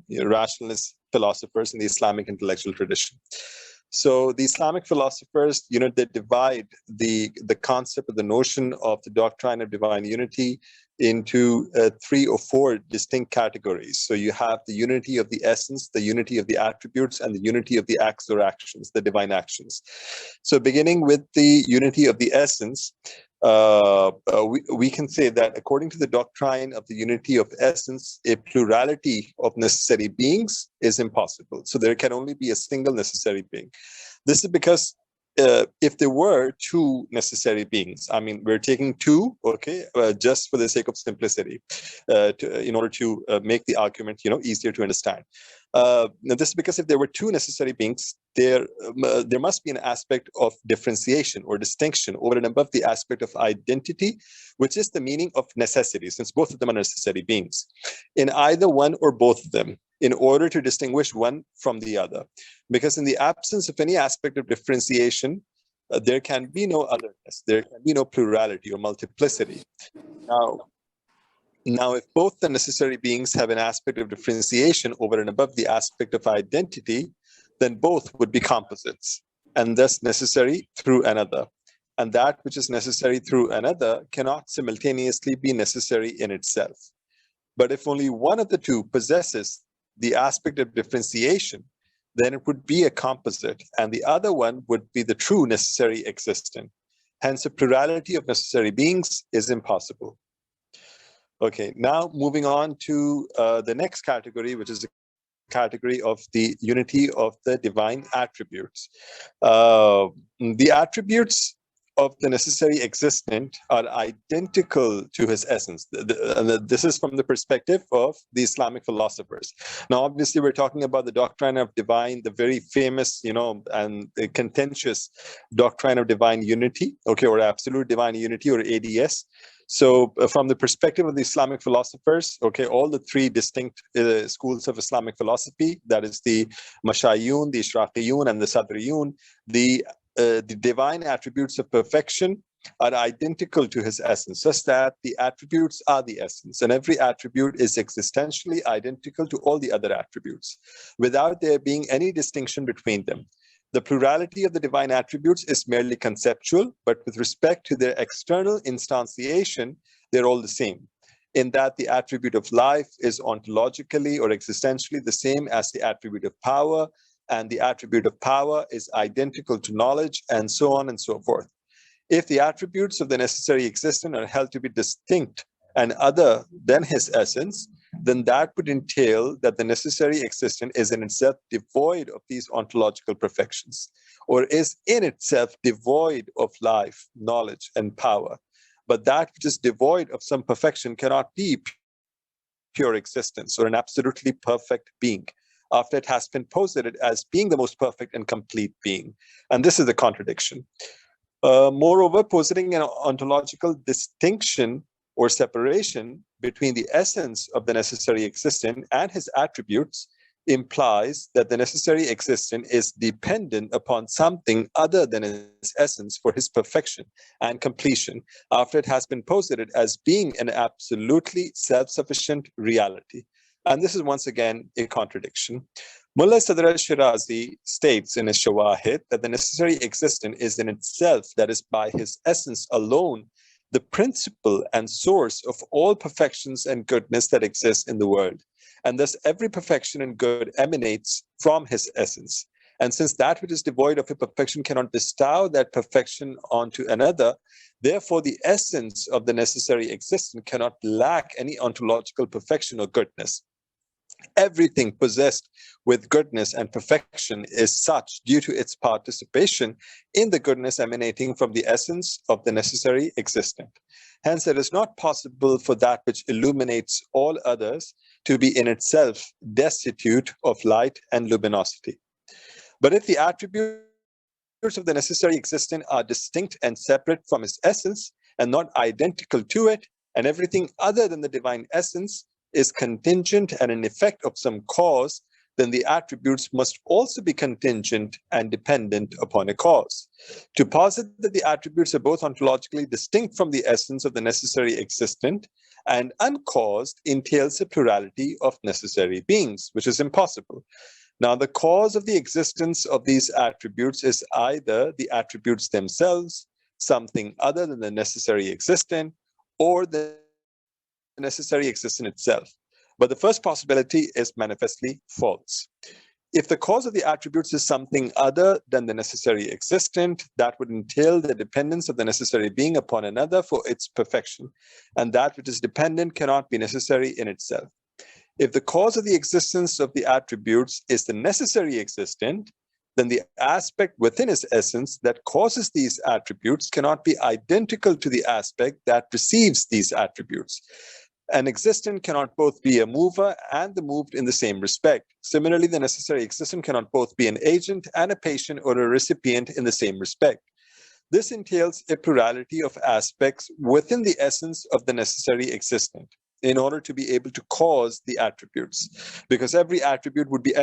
Speaker 3: rationalist philosophers in the Islamic intellectual tradition. So the Islamic philosophers, they divide the concept of the notion of the doctrine of divine unity into 3 or 4 distinct categories. So you have the unity of the essence, the unity of the attributes, and the unity of the acts or actions, the divine actions. So beginning with the unity of the essence, we can say that according to the doctrine of the unity of essence, a plurality of necessary beings is impossible. So there can only be a single necessary being. This is because if there were 2 necessary beings, I mean, we're taking 2, okay, just for the sake of simplicity, in order to make the argument, easier to understand. Now, this is because if there were 2 necessary beings, there must be an aspect of differentiation or distinction over and above the aspect of identity, which is the meaning of necessity, since both of them are necessary beings, in either one or both of them, in order to distinguish one from the other. Because in the absence of any aspect of differentiation, there can be no otherness, there can be no plurality or multiplicity. Now, Now, if both the necessary beings have an aspect of differentiation over and above the aspect of identity, then both would be composites, and thus necessary through another. And that which is necessary through another cannot simultaneously be necessary in itself. But if only one of the two possesses the aspect of differentiation, then it would be a composite, and the other one would be the true necessary existent. Hence, a plurality of necessary beings is impossible. Okay, now moving on to the next category, which is the category of the unity of the divine attributes. The attributes of the necessary existent are identical to his essence. This is from the perspective of the Islamic philosophers. Now, obviously, we're talking about the doctrine of divine, the very famous, and the contentious doctrine of divine unity, okay, or absolute divine unity, or ADS. So from the perspective of the Islamic philosophers, okay, all the three distinct schools of Islamic philosophy, that is the Mashayun, the Ishraqiyun, and the Sadriyun, the divine attributes of perfection are identical to his essence, such that the attributes are the essence, and every attribute is existentially identical to all the other attributes, without there being any distinction between them. The plurality of the divine attributes is merely conceptual, but with respect to their external instantiation, they're all the same, in that the attribute of life is ontologically or existentially the same as the attribute of power, and the attribute of power is identical to knowledge, and so on and so forth. If the attributes of the necessary existent are held to be distinct and other than his essence, then that would entail that the necessary existent is in itself devoid of these ontological perfections, or is in itself devoid of life, knowledge, and power. But that which is devoid of some perfection cannot be pure existence or an absolutely perfect being, after it has been posited as being the most perfect and complete being. And this is the contradiction. Moreover, positing an ontological distinction or separation between the essence of the necessary existent and his attributes implies that the necessary existent is dependent upon something other than his essence for his perfection and completion, after it has been posited as being an absolutely self-sufficient reality. And this is once again a contradiction. Mullah Sadr al-Shirazi states in his Shawahid that the necessary existent is in itself, that is by his essence alone, the principle and source of all perfections and goodness that exist in the world. And thus every perfection and good emanates from his essence. And since that which is devoid of a perfection cannot bestow that perfection onto another, therefore the essence of the necessary existent cannot lack any ontological perfection or goodness. Everything possessed with goodness and perfection is such due to its participation in the goodness emanating from the essence of the necessary existent. Hence, it is not possible for that which illuminates all others to be in itself destitute of light and luminosity. But if the attributes of the necessary existent are distinct and separate from its essence and not identical to it, and everything other than the divine essence is contingent and an effect of some cause, then the attributes must also be contingent and dependent upon a cause. To posit that the attributes are both ontologically distinct from the essence of the necessary existent and uncaused entails a plurality of necessary beings, which is impossible. Now, the cause of the existence of these attributes is either the attributes themselves, something other than the necessary existent, or the necessary existence itself. But the first possibility is manifestly false. If the cause of the attributes is something other than the necessary existent, that would entail the dependence of the necessary being upon another for its perfection, and that which is dependent cannot be necessary in itself. If the cause of the existence of the attributes is the necessary existent, then the aspect within its essence that causes these attributes cannot be identical to the aspect that receives these attributes. An existent cannot both be a mover and the moved in the same respect. Similarly, the necessary existent cannot both be an agent and a patient or a recipient in the same respect. This entails a plurality of aspects within the essence of the necessary existent in order to be able to cause the attributes, because every attribute would be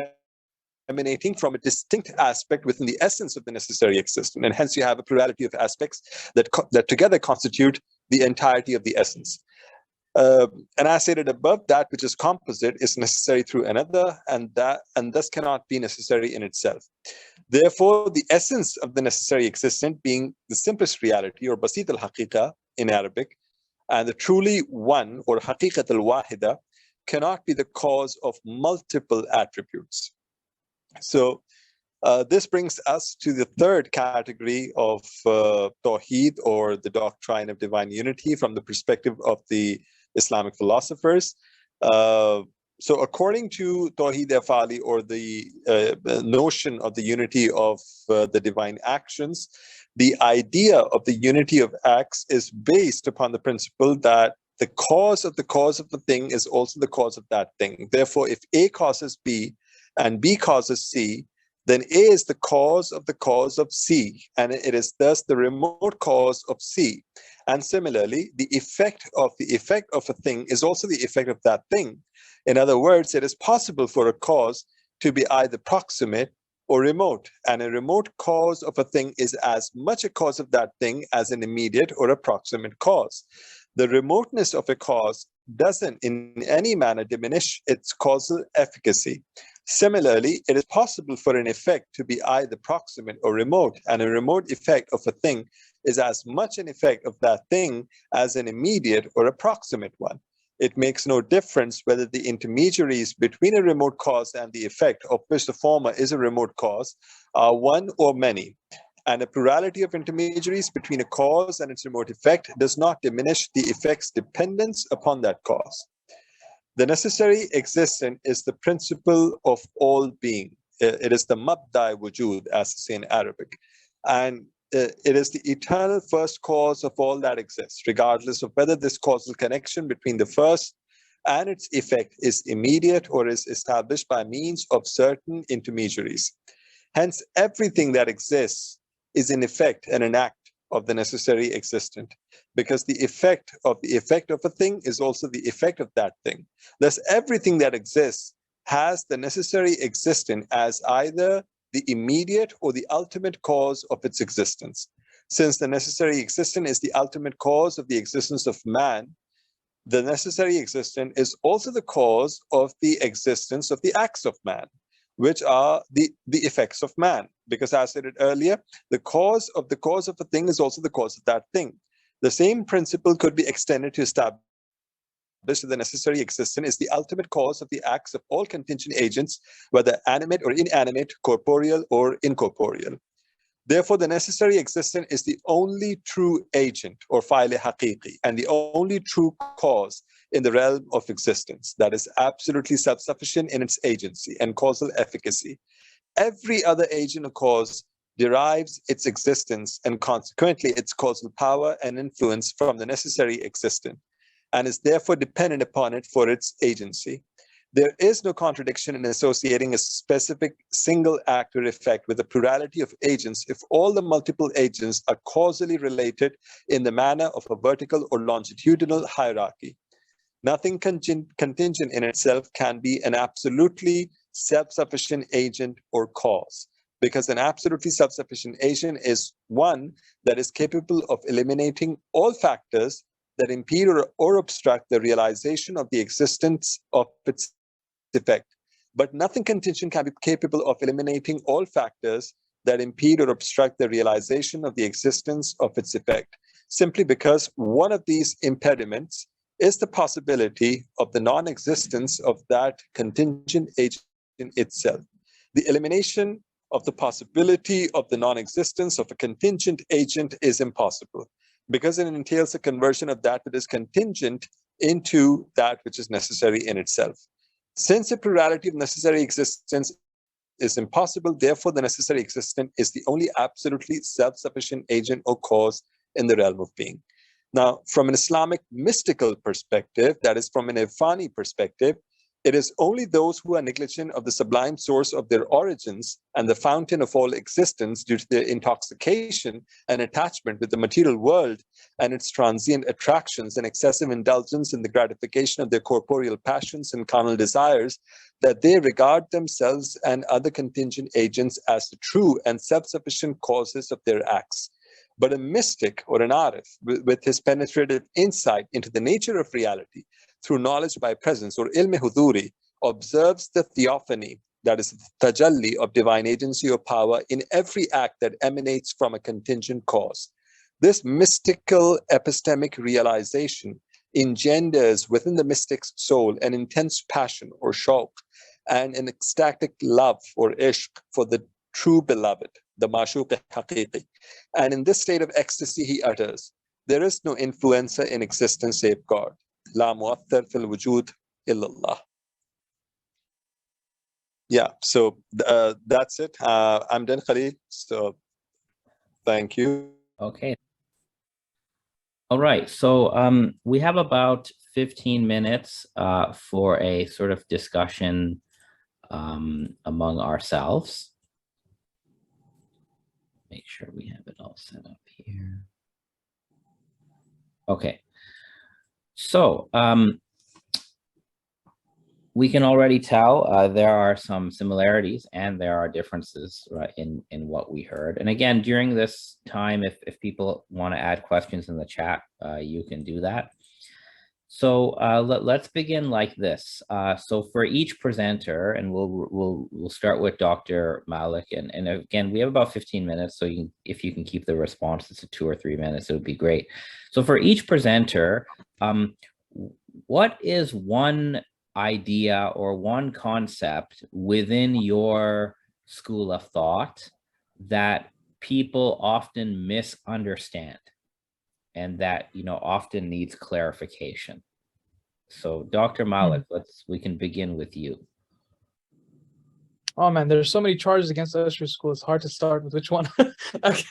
Speaker 3: emanating from a distinct aspect within the essence of the necessary existent, and hence you have a plurality of aspects that together constitute the entirety of the essence. And as stated above, that which is composite is necessary through another, and thus cannot be necessary in itself. Therefore, the essence of the necessary existent being the simplest reality, or basit al-haqiqa in Arabic, and the truly one, or haqiqat al-wahida, cannot be the cause of multiple attributes. So this brings us to the third category of Tawhid, or the doctrine of divine unity, from the perspective of the Islamic philosophers. So according to Tawhid Afali, or the notion of the unity of the divine actions, the idea of the unity of acts is based upon the principle that the cause of the thing is also the cause of that thing. Therefore, if A causes B and B causes C, then A is the cause of C, and it is thus the remote cause of C. And similarly, the effect of a thing is also the effect of that thing. In other words, it is possible for a cause to be either proximate or remote, and a remote cause of a thing is as much a cause of that thing as an immediate or a proximate cause. The remoteness of a cause doesn't in any manner diminish its causal efficacy. Similarly, it is possible for an effect to be either proximate or remote, and a remote effect of a thing is as much an effect of that thing as an immediate or a proximate one. It makes no difference whether the intermediaries between a remote cause and the effect, of which the former is a remote cause, are one or many. And a plurality of intermediaries between a cause and its remote effect does not diminish the effect's dependence upon that cause. The necessary existent is the principle of all being. It is the mabda wujud, as they say in Arabic. And it is the eternal first cause of all that exists, regardless of whether this causal connection between the first and its effect is immediate or is established by means of certain intermediaries. Hence, everything that exists is in effect an act of the necessary existent, because the effect of a thing is also the effect of that thing. Thus, everything that exists has the necessary existent as either the immediate or the ultimate cause of its existence. Since the necessary existent is the ultimate cause of the existence of man, the necessary existent is also the cause of the existence of the acts of man, which are the effects of man. Because as I said earlier, the cause of a thing is also the cause of that thing. The same principle could be extended to establish that the necessary existent is the ultimate cause of the acts of all contingent agents, whether animate or inanimate, corporeal or incorporeal. Therefore, the necessary existent is the only true agent, or fa'il haqiqi, and the only true cause in the realm of existence that is absolutely self-sufficient in its agency and causal efficacy. Every other agent or cause derives its existence and consequently its causal power and influence from the necessary existent, and is therefore dependent upon it for its agency. There is no contradiction in associating a specific single act or effect with a plurality of agents if all the multiple agents are causally related in the manner of a vertical or longitudinal hierarchy. Nothing contingent in itself can be an absolutely self-sufficient agent or cause, because an absolutely self-sufficient agent is one that is capable of eliminating all factors that impede or obstruct the realization of the existence of its effect. But nothing contingent can be capable of eliminating all factors that impede or obstruct the realization of the existence of its effect, simply because one of these impediments is the possibility of the non-existence of that contingent agent itself. The elimination of the possibility of the non-existence of a contingent agent is impossible, because it entails a conversion of that which is contingent into that which is necessary in itself. Since a plurality of necessary existence is impossible, therefore the necessary existent is the only absolutely self-sufficient agent or cause in the realm of being. Now, from an Islamic mystical perspective, that is from an Irfani perspective, it is only those who are negligent of the sublime source of their origins and the fountain of all existence due to their intoxication and attachment with the material world and its transient attractions and excessive indulgence in the gratification of their corporeal passions and carnal desires, that they regard themselves and other contingent agents as the true and self-sufficient causes of their acts. but a mystic or an arif with his penetrative insight into the nature of reality through knowledge by presence or ilm huduri observes the theophany, that is the tajalli of divine agency or power in every act that emanates from a contingent cause. This mystical epistemic realization engenders within the mystic's soul an intense passion or shauq and an ecstatic love or ishq for the true beloved, the mashuq haqiqi. And in this state of ecstasy, he utters, there is no influencer in existence save God. La mu'athar fil wujud illallah. Yeah, so that's it. I'm done, Khalil. So thank you.
Speaker 1: Okay. All right. So we have about 15 minutes for a sort of discussion among ourselves. Make sure we have it all set up here. Okay. So we can already tell there are some similarities and there are differences, right, in what we heard. And again, during this time, if people want to add questions in the chat, you can do that. So let's begin like this. So for each presenter, and we'll start with Dr. Malik, and again, we have about 15 minutes, so if you can keep the responses to 2 or 3 minutes, it would be great. So for each presenter, what is one idea or one concept within your school of thought that people often misunderstand and that, you know, often needs clarification? So Dr. Malik, we can begin with you.
Speaker 2: Oh man, there's so many charges against Usher School. It's hard to start with which one. Okay.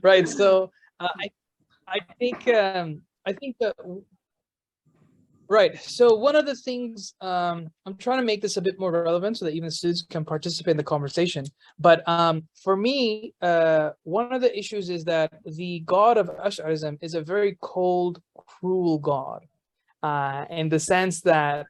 Speaker 2: Right. So I think that right. So one of the things, I'm trying to make this a bit more relevant so that even students can participate in the conversation. But for me, one of the issues is that the God of Ash'arism is a very cold, cruel God. In the sense that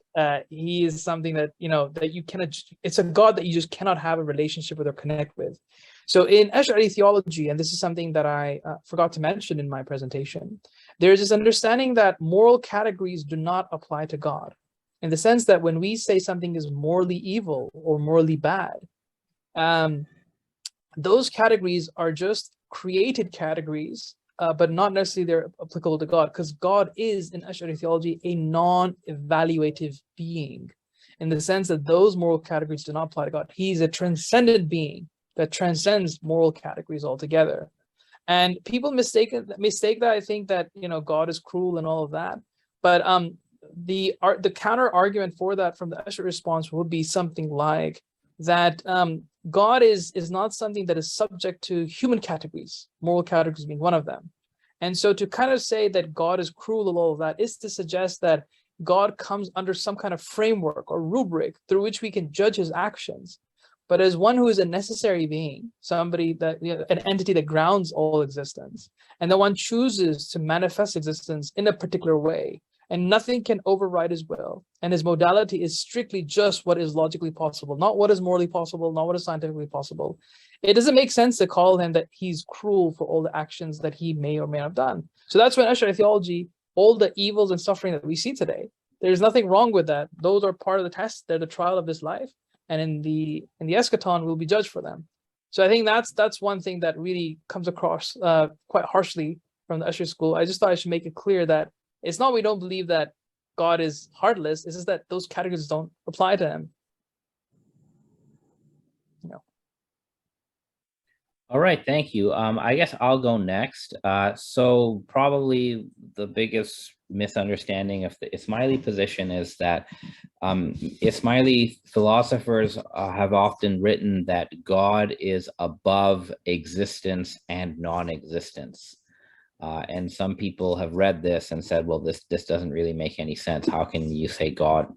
Speaker 2: he is something that, you know, that you cannot, it's a God that you just cannot have a relationship with or connect with. So in Ash'ari theology, and this is something that I forgot to mention in my presentation, there's this understanding that moral categories do not apply to God, in the sense that when we say something is morally evil or morally bad, those categories are just created categories, but not necessarily they're applicable to God, because God is, in Ash'ari theology, a non-evaluative being, in the sense that those moral categories do not apply to God. He's a transcendent being that transcends moral categories altogether. And people mistake that, I think, that, you know, God is cruel and all of that. But the counter argument for that from the Ash'ari response would be something like that God is not something that is subject to human categories, moral categories being one of them. And so to kind of say that God is cruel and all of that is to suggest that God comes under some kind of framework or rubric through which we can judge his actions. But as one who is a necessary being, somebody that, you know, an entity that grounds all existence, and that one chooses to manifest existence in a particular way, and nothing can override his will, and his modality is strictly just what is logically possible, not what is morally possible, not what is scientifically possible. It doesn't make sense to call him that he's cruel for all the actions that he may or may not have done. So that's when Ash'ari theology, all the evils and suffering that we see today, there's nothing wrong with that. Those are part of the test. They're the trial of this life. And in the eschaton, we'll be judged for them. So I think that's one thing that really comes across quite harshly from the Ash'ari school. I just thought I should make it clear that it's not we don't believe that God is heartless. It's just that those categories don't apply to him. No.
Speaker 1: All right, thank you. I guess I'll go next. So probably the biggest misunderstanding of the Ismaili position is that Ismaili philosophers have often written that God is above existence and non-existence. And some people have read this and said, well, this doesn't really make any sense. How can you say God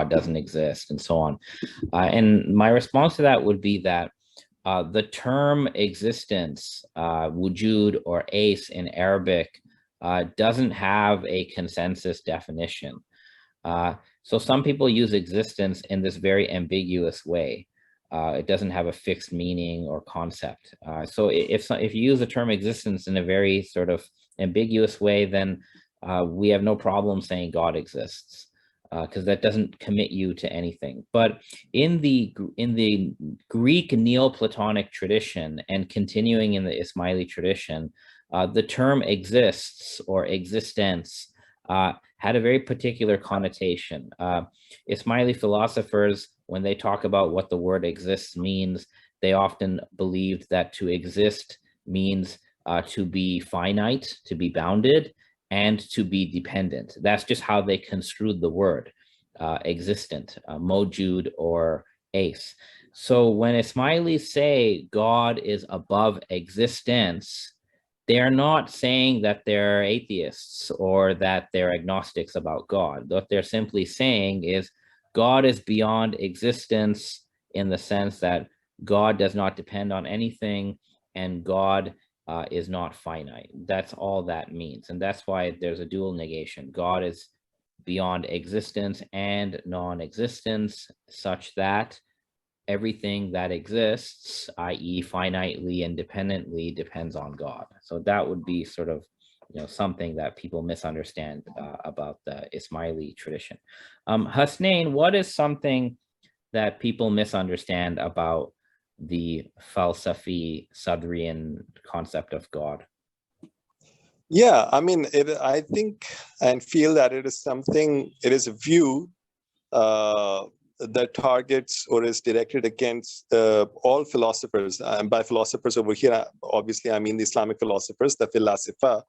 Speaker 1: doesn't exist, and so on? And my response to that would be that the term existence, wujud or ace in Arabic, doesn't have a consensus definition. So some people use existence in this very ambiguous way. It doesn't have a fixed meaning or concept. So if you use the term existence in a very sort of ambiguous way, then we have no problem saying God exists, because that doesn't commit you to anything. But in the Greek Neoplatonic tradition and continuing in the Ismaili tradition, the term exists or existence had a very particular connotation. Ismaili philosophers, when they talk about what the word exists means, they often believed that to exist means to be finite, to be bounded, and to be dependent. That's just how they construed the word existent, mojud or ace. So when Ismailis say God is above existence, they're not saying that they're atheists or that they're agnostics about God. What they're simply saying is God is beyond existence in the sense that God does not depend on anything and God is not finite. That's all that means. And that's why there's a dual negation. God is beyond existence and non-existence, such that everything that exists, i.e. finitely, independently, depends on God. So that would be sort of, something that people misunderstand about the Ismaili tradition. Hasnain, what is something that people misunderstand about the Falsafi Sadrian concept of God?
Speaker 3: Yeah, I mean, I think and feel that it is a view that targets or is directed against all philosophers. And by philosophers over here, obviously, I mean the Islamic philosophers, the Falsafa.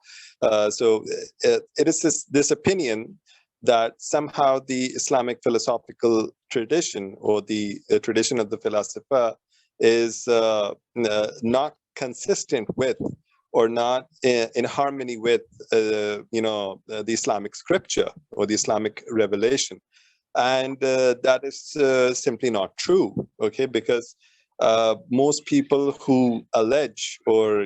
Speaker 3: So it is this opinion that somehow the Islamic philosophical tradition or the tradition of the Falsafa is not consistent with or not in harmony with the Islamic scripture or the Islamic revelation. And that is simply not true, okay? Because most people who allege or,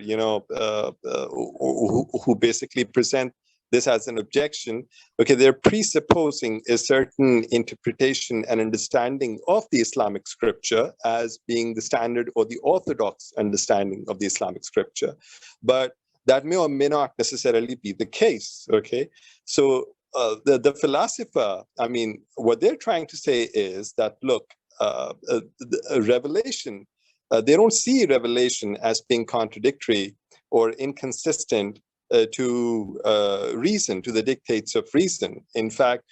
Speaker 3: who basically present this as an objection, okay, they're presupposing a certain interpretation and understanding of the Islamic scripture as being the standard or the orthodox understanding of the Islamic scripture. But that may or may not necessarily be the case, okay? So the philosopher, I mean, what they're trying to say is that, look, revelation, they don't see revelation as being contradictory or inconsistent to reason, to the dictates of reason. In fact,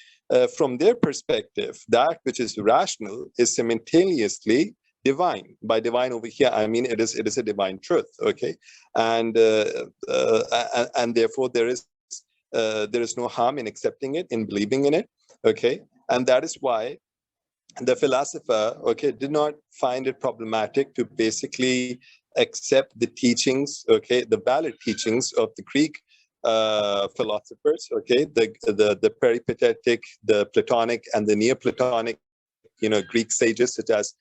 Speaker 3: from their perspective, that which is rational is simultaneously divine. By divine over here, I mean it is a divine truth, okay? And therefore there is no harm in accepting it, in believing in it, okay? And that is why the philosopher, okay, did not find it problematic to basically accept the teachings, okay, the valid teachings of the Greek philosophers, okay, the peripatetic, the Platonic, and the Neoplatonic, Greek sages such as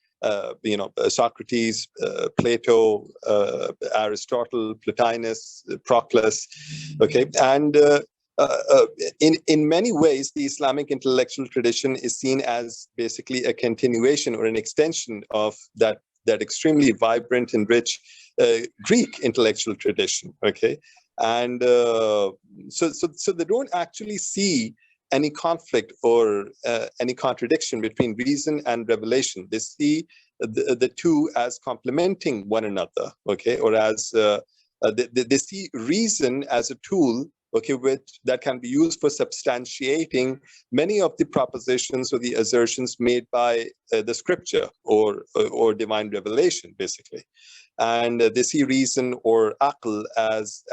Speaker 3: Socrates, Plato, Aristotle, Plotinus, Proclus, okay, and in many ways, the Islamic intellectual tradition is seen as basically a continuation or an extension of that extremely vibrant and rich Greek intellectual tradition. Okay, and so they don't actually see any conflict or any contradiction between reason and revelation. They see the two as complementing one another. Okay, or as they see reason as a tool, okay, that can be used for substantiating many of the propositions or the assertions made by the scripture or divine revelation, basically. And they see reason or aql as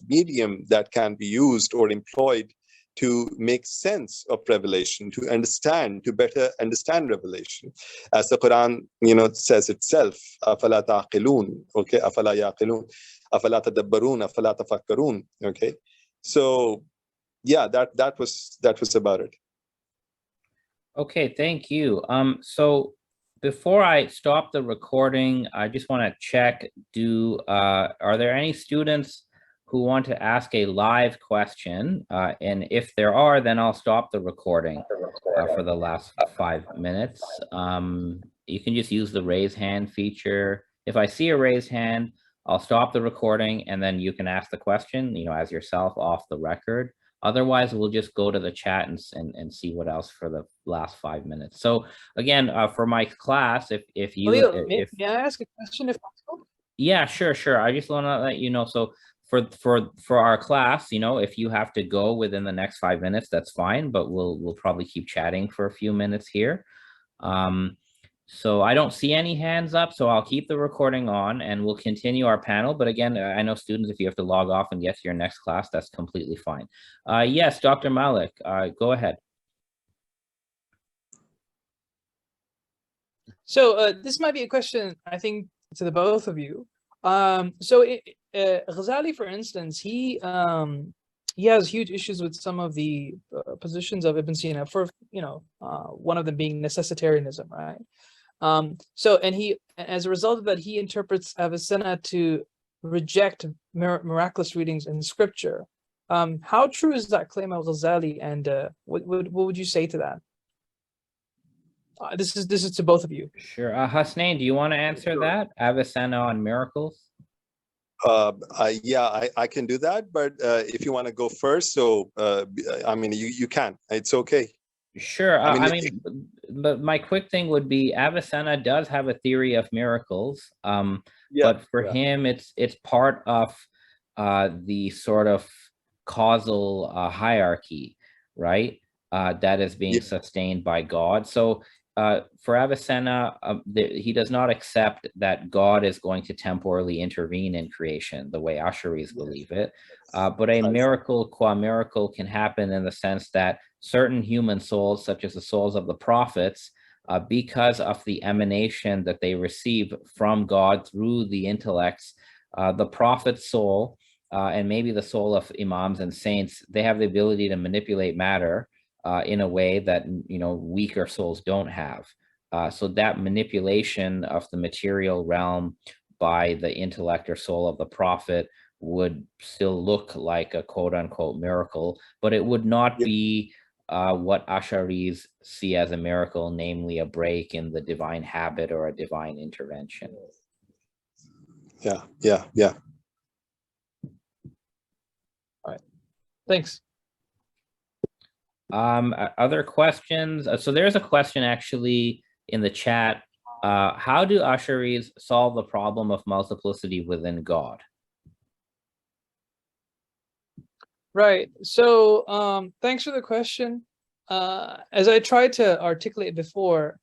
Speaker 3: medium that can be used or employed to make sense of revelation, to better understand revelation. As the Quran, says itself, أَفَلَا تَعْقِلُونَ, okay, أَفَلَا يَعْقِلُونَ, أَفَلَا تَدَبَّرُونَ, أَفَلَا تَفَكَّرُونَ, okay. So, yeah, that was about it.
Speaker 1: Okay, thank you. So before I stop the recording, I just want to check, are there any students who want to ask a live question? And if there are, then I'll stop the recording for the last 5 minutes. you can just use the raise hand feature. If I see a raised hand, I'll stop the recording and then you can ask the question, as yourself off the record. Otherwise, we'll just go to the chat and see what else for the last 5 minutes. So again, for my class, if you
Speaker 2: Khalil, may I ask a question if possible?
Speaker 1: Yeah, sure. I just want to let you know. So for our class, if you have to go within the next 5 minutes, that's fine. But we'll probably keep chatting for a few minutes here. So I don't see any hands up, so I'll keep the recording on and we'll continue our panel. But again, I know students, if you have to log off and get to your next class, that's completely fine. Yes, Dr. Malik, go ahead.
Speaker 2: So this might be a question, I think, to the both of you. Ghazali, for instance, he has huge issues with some of the positions of Ibn Sina, for one of them being necessitarianism, right? And he, as a result of that, he interprets Avicenna to reject miraculous readings in scripture. How true is that claim of Ghazali, and what would you say to that? This is to both of you.
Speaker 1: Sure. Hasnain, do you want to answer that? Avicenna on miracles?
Speaker 3: Yeah, I can do that, but if you want to go first, so I mean, you can. It's okay.
Speaker 1: Sure. But my quick thing would be Avicenna does have a theory of miracles, but for him, it's part of the sort of causal hierarchy, right? That is being sustained by God. So for Avicenna, he does not accept that God is going to temporally intervene in creation the way Asharis believe it. But a miracle qua miracle can happen in the sense that certain human souls, such as the souls of the prophets, because of the emanation that they receive from God through the intellects, the prophet's soul, and maybe the soul of imams and saints, they have the ability to manipulate matter in a way that weaker souls don't have. So that manipulation of the material realm by the intellect or soul of the prophet would still look like a quote unquote miracle, but it would not be what Asharis see as a miracle, namely a break in the divine habit or a divine intervention.
Speaker 3: Yeah.
Speaker 2: All right. Thanks.
Speaker 1: Other questions? So there's a question actually in the chat. How do Asharis solve the problem of multiplicity within God?
Speaker 2: Right. So thanks for the question. As I tried to articulate before,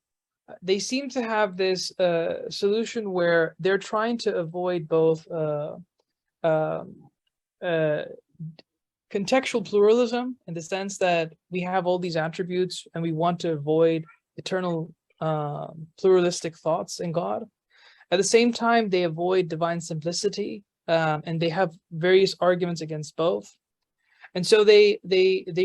Speaker 2: they seem to have this solution where they're trying to avoid both contextual pluralism, in the sense that we have all these attributes and we want to avoid eternal pluralistic thoughts in God. At the same time, they avoid divine simplicity, and they have various arguments against both. And so they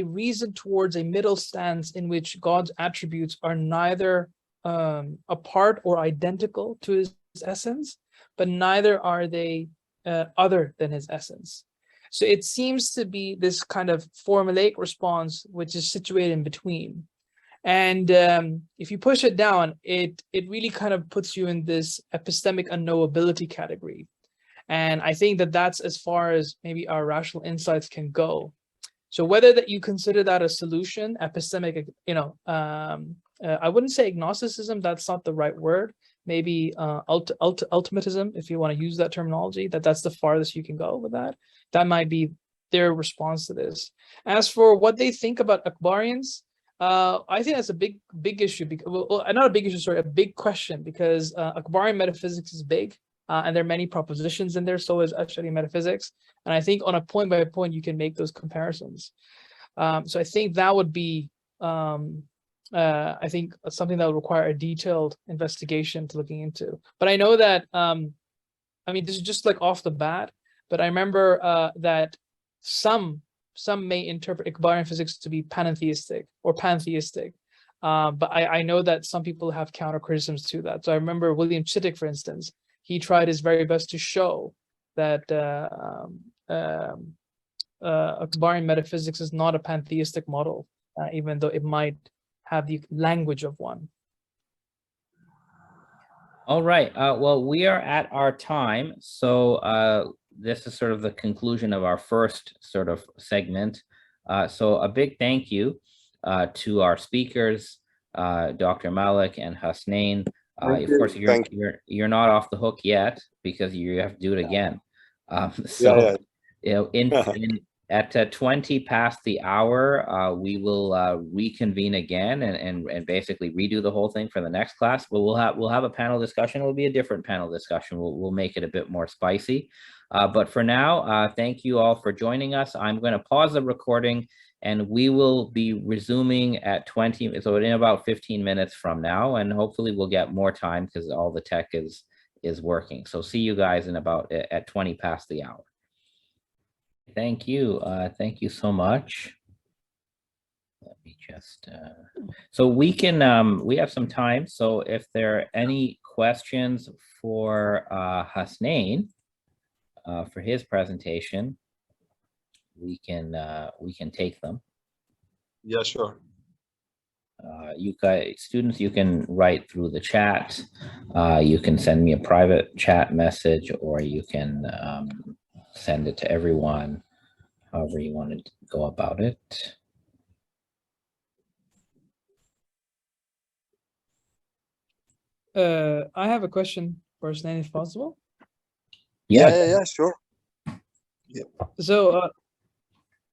Speaker 2: reason towards a middle stance in which God's attributes are neither apart or identical to his essence, but neither are they other than his essence. So it seems to be this kind of formulaic response, which is situated in between. And if you push it down, it really kind of puts you in this epistemic unknowability category. And I think that that's as far as maybe our rational insights can go. So whether that you consider that a solution, epistemic, I wouldn't say agnosticism, that's not the right word. Maybe ultimatism, if you want to use that terminology, that's the farthest you can go with that. That might be their response to this. As for what they think about Akbarians, I think that's a big issue. Well, not a big issue, sorry, a big question, because Akbarian metaphysics is big, and there are many propositions in there. So is Ash'ari metaphysics, and I think on a point by point you can make those comparisons. So I think that would be, I think something that would require a detailed investigation to looking into. But I know that, I mean, this is just like off the bat, but I remember that some may interpret Akbarian physics to be panentheistic or pantheistic. But I know that some people have counter criticisms to that. So I remember William Chittick, for instance, he tried his very best to show that Akbarian metaphysics is not a pantheistic model, even though it might have the language of one.
Speaker 1: All right. Well, we are at our time. So this is sort of the conclusion of our first sort of segment. So a big thank you to our speakers, Dr. Malik and Hasnain. Of course,
Speaker 3: Thank you.
Speaker 1: you're not off the hook yet because you have to do it again.
Speaker 3: Yeah,
Speaker 1: You know,
Speaker 3: yeah.
Speaker 1: at 20 past the hour, we will reconvene again and basically redo the whole thing for the next class. But we'll have a panel discussion. It'll be a different panel discussion. We'll make it a bit more spicy. But for now, thank you all for joining us. I'm going to pause the recording, and we will be resuming at 20. So in about 15 minutes from now, and hopefully we'll get more time because all the tech is working. So see you guys in about at 20 past the hour. Thank you. Thank you so much. Let me just, so we can, we have some time. So if there are any questions for Hasnain for his presentation, we can take them.
Speaker 3: Yeah, sure.
Speaker 1: You guys, students, you can write through the chat. You can send me a private chat message, or you can send it to everyone, however you want to go about it.
Speaker 2: I have a question for Hasnain, if possible.
Speaker 3: Yeah, sure. Yeah.
Speaker 2: So,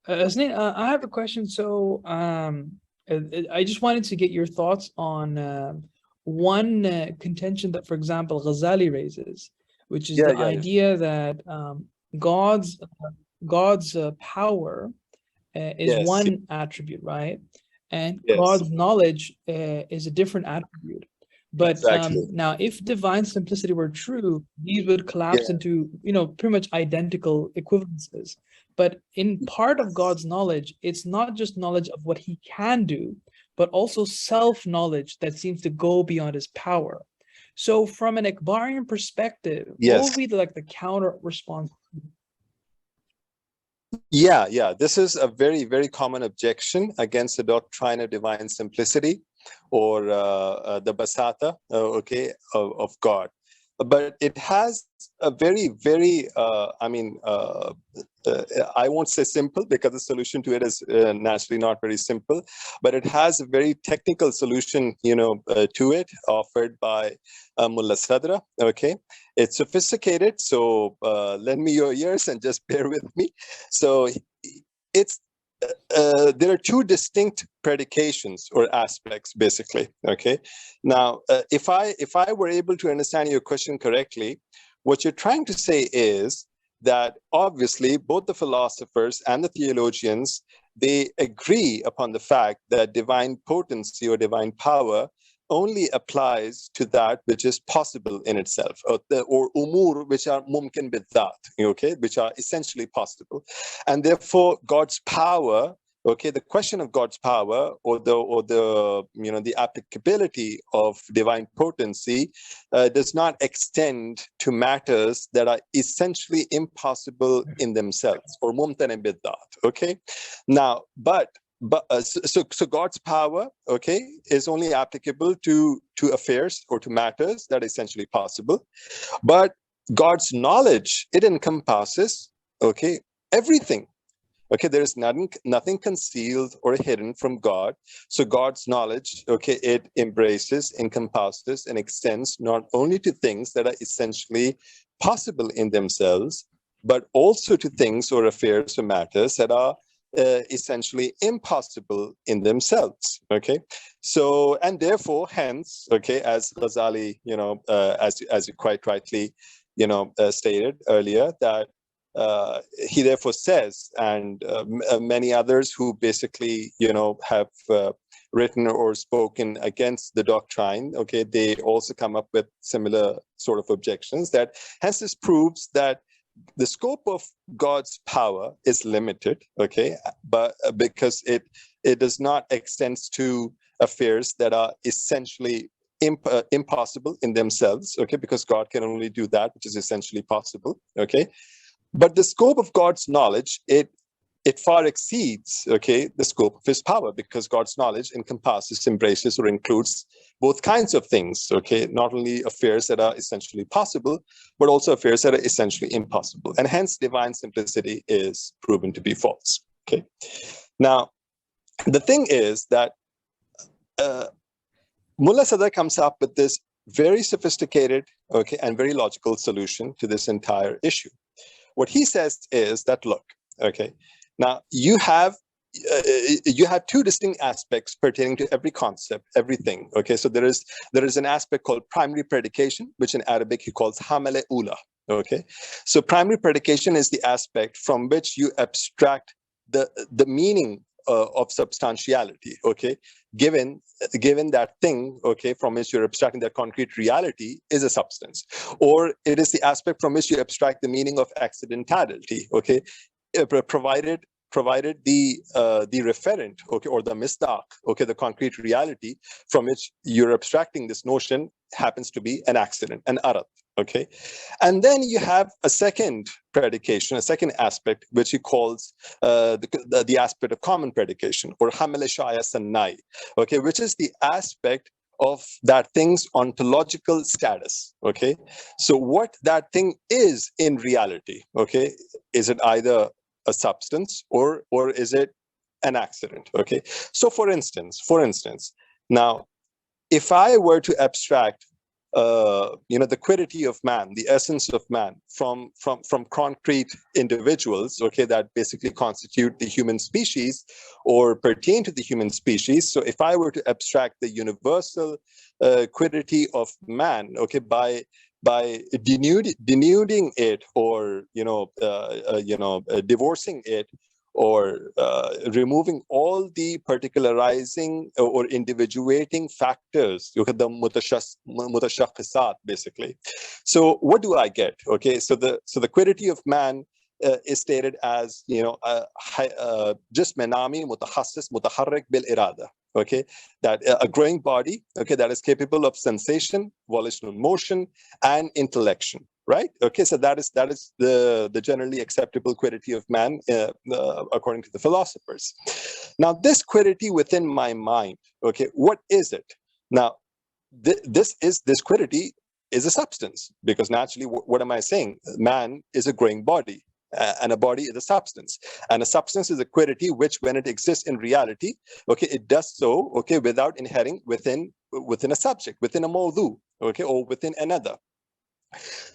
Speaker 2: Hasnain, I have a question. So, I just wanted to get your thoughts on one contention that, for example, Ghazali raises, which is the idea that God's power is one attribute, right? And God's knowledge is a different attribute. But now, if divine simplicity were true, these would collapse into, pretty much identical equivalences. But in part of God's knowledge, it's not just knowledge of what he can do, but also self-knowledge that seems to go beyond his power. So from an Akbarian perspective, what would be the counter response?
Speaker 3: Yeah. This is a very, very common objection against the doctrine of divine simplicity, or the basata, of God. But it has a very, very, I won't say simple, because the solution to it is naturally not very simple, but it has a very technical solution, to it, offered by Mullah Sadra. Okay, it's sophisticated, so lend me your ears and just bear with me. So it's there are two distinct predications or aspects, basically. Okay, now if I were able to understand your question correctly, what you're trying to say is that obviously both the philosophers and the theologians, they agree upon the fact that divine potency or divine power only applies to that which is possible in itself, or umur which are mumkin bidhat, okay, which are essentially possible. And therefore God's power, okay, the question of God's power, or the applicability of divine potency does not extend to matters that are essentially impossible in themselves, or mumtan bidhat. Okay, now so God's power, okay, is only applicable to affairs or to matters that are essentially possible. But God's knowledge, it encompasses, okay, everything. Okay, there is nothing concealed or hidden from God. So God's knowledge, okay, it embraces, encompasses, and extends not only to things that are essentially possible in themselves, but also to things or affairs or matters that are essentially impossible in themselves. Okay, so, and therefore, hence, okay, as Ghazali, as you quite rightly, stated earlier, that he therefore says, and many others who basically, have written or spoken against the doctrine, okay, they also come up with similar sort of objections. That hence this proves that the scope of God's power is limited, okay, but because it does not extend to affairs that are essentially impossible in themselves, okay, because God can only do that which is essentially possible, okay. But the scope of God's knowledge, it it far exceeds, okay, the scope of his power, because God's knowledge encompasses, embraces, or includes both kinds of things, okay, not only affairs that are essentially possible, but also affairs that are essentially impossible. And hence, divine simplicity is proven to be false, okay? Now, the thing is that Mullah Sadr comes up with this very sophisticated, okay, and very logical solution to this entire issue. What he says is that, look, okay, now you have two distinct aspects pertaining to every concept, everything. Okay, so there is an aspect called primary predication, which in Arabic he calls hamale ula. Okay, so primary predication is the aspect from which you abstract the meaning of substantiality. Okay, given that thing, okay, from which you're abstracting that concrete reality is a substance, or it is the aspect from which you abstract the meaning of accidentality. Okay, provided the referent, okay, or the misdaq, okay, the concrete reality from which you're abstracting this notion happens to be an accident, an arad, okay? And then you have a second predication, a second aspect, which he calls the aspect of common predication, or hamale shaya sannai, okay, which is the aspect of that thing's ontological status, okay? So what that thing is in reality, okay? Is it either a substance or is it an accident? Okay, so for instance, now if I were to abstract the quiddity of man, the essence of man from concrete individuals, okay, that basically constitute the human species or pertain to the human species. So if I were to abstract the universal quiddity of man, okay, by denuding it, or divorcing it, or removing all the particularizing or individuating factors, you have the mutashaqqisat, basically. So what do I get? Okay, so the quiddity of man is stated as just menami mutahassis mutaharrik bil irada. Okay, that a growing body, okay, that is capable of sensation, volitional motion, and intellection, right? Okay, so that is the generally acceptable quiddity of man according to the philosophers. Now, this quiddity within my mind, okay, what is it? Now, this quiddity is a substance, because naturally, what am I saying? Man is a growing body. And a body is a substance, and a substance is a quiddity which, when it exists in reality, okay, it does so, okay, without inhering within a subject, within a mawdu, okay, or within another.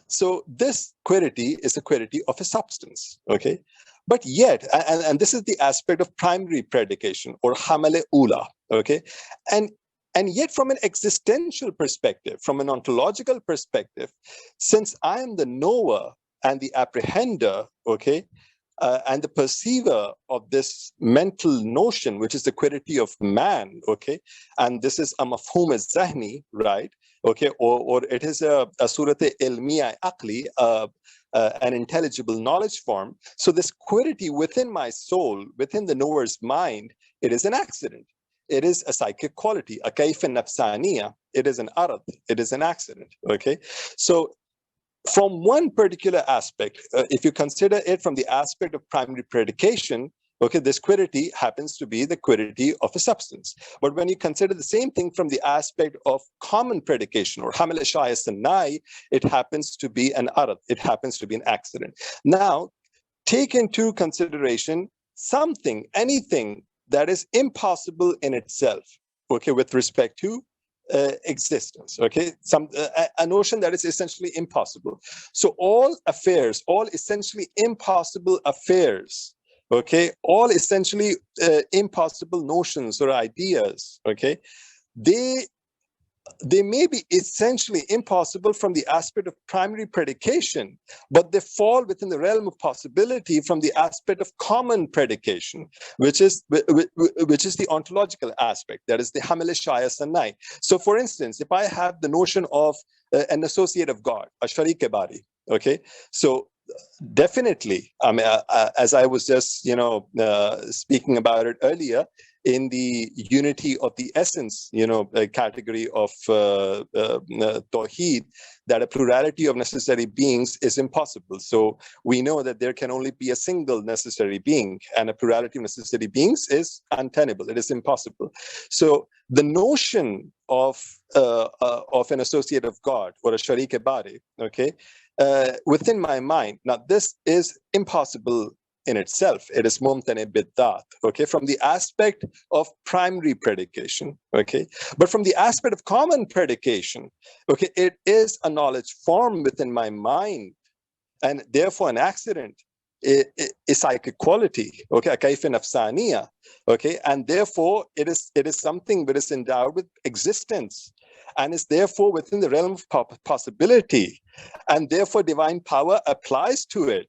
Speaker 3: So this quiddity is a quiddity of a substance, okay, but yet, and this is the aspect of primary predication, or hamale ula, okay, and yet, from an existential perspective, from an ontological perspective, since I am the knower and the apprehender, okay, and the perceiver of this mental notion, which is the quiddity of man, okay, and this is a mafhum al-zahni, right, okay, or it is a surat ilmiya aqli, an intelligible knowledge form. So this quiddity within my soul, within the knower's mind, it is an accident. It is a psychic quality, a kayf nafsaniya. It is an arad. It is an accident, okay? So from one particular aspect, if you consider it from the aspect of primary predication, okay, this quiddity happens to be the quiddity of a substance. But when you consider the same thing from the aspect of common predication, or hamil shaya sanai, it happens to be an arad. It happens to be an accident. Now, take into consideration something, anything that is impossible in itself, okay, with respect to existence, okay, a notion that is essentially impossible. So all affairs, all essentially impossible affairs, okay, all essentially impossible notions or ideas, okay, they may be essentially impossible from the aspect of primary predication, but they fall within the realm of possibility from the aspect of common predication, which is the ontological aspect, that is the hamil shaya sanai. So for instance, if I have the notion of an associate of God, a sharik bari, okay, so definitely, I mean, as I was just speaking about it earlier, in the unity of the essence, category of Tawhid, that a plurality of necessary beings is impossible. So we know that there can only be a single necessary being, and a plurality of necessary beings is untenable. It is impossible. So the notion of an associate of God or a sharik bari, okay, within my mind, now this is impossible in itself. It is mumtani biddat, okay, from the aspect of primary predication, okay, but from the aspect of common predication, okay, it is a knowledge form within my mind, and therefore an accident is psychic quality, okay, a kayfa nafsaniya, okay, and therefore it is something that is endowed with existence, and is therefore within the realm of possibility, and therefore divine power applies to it.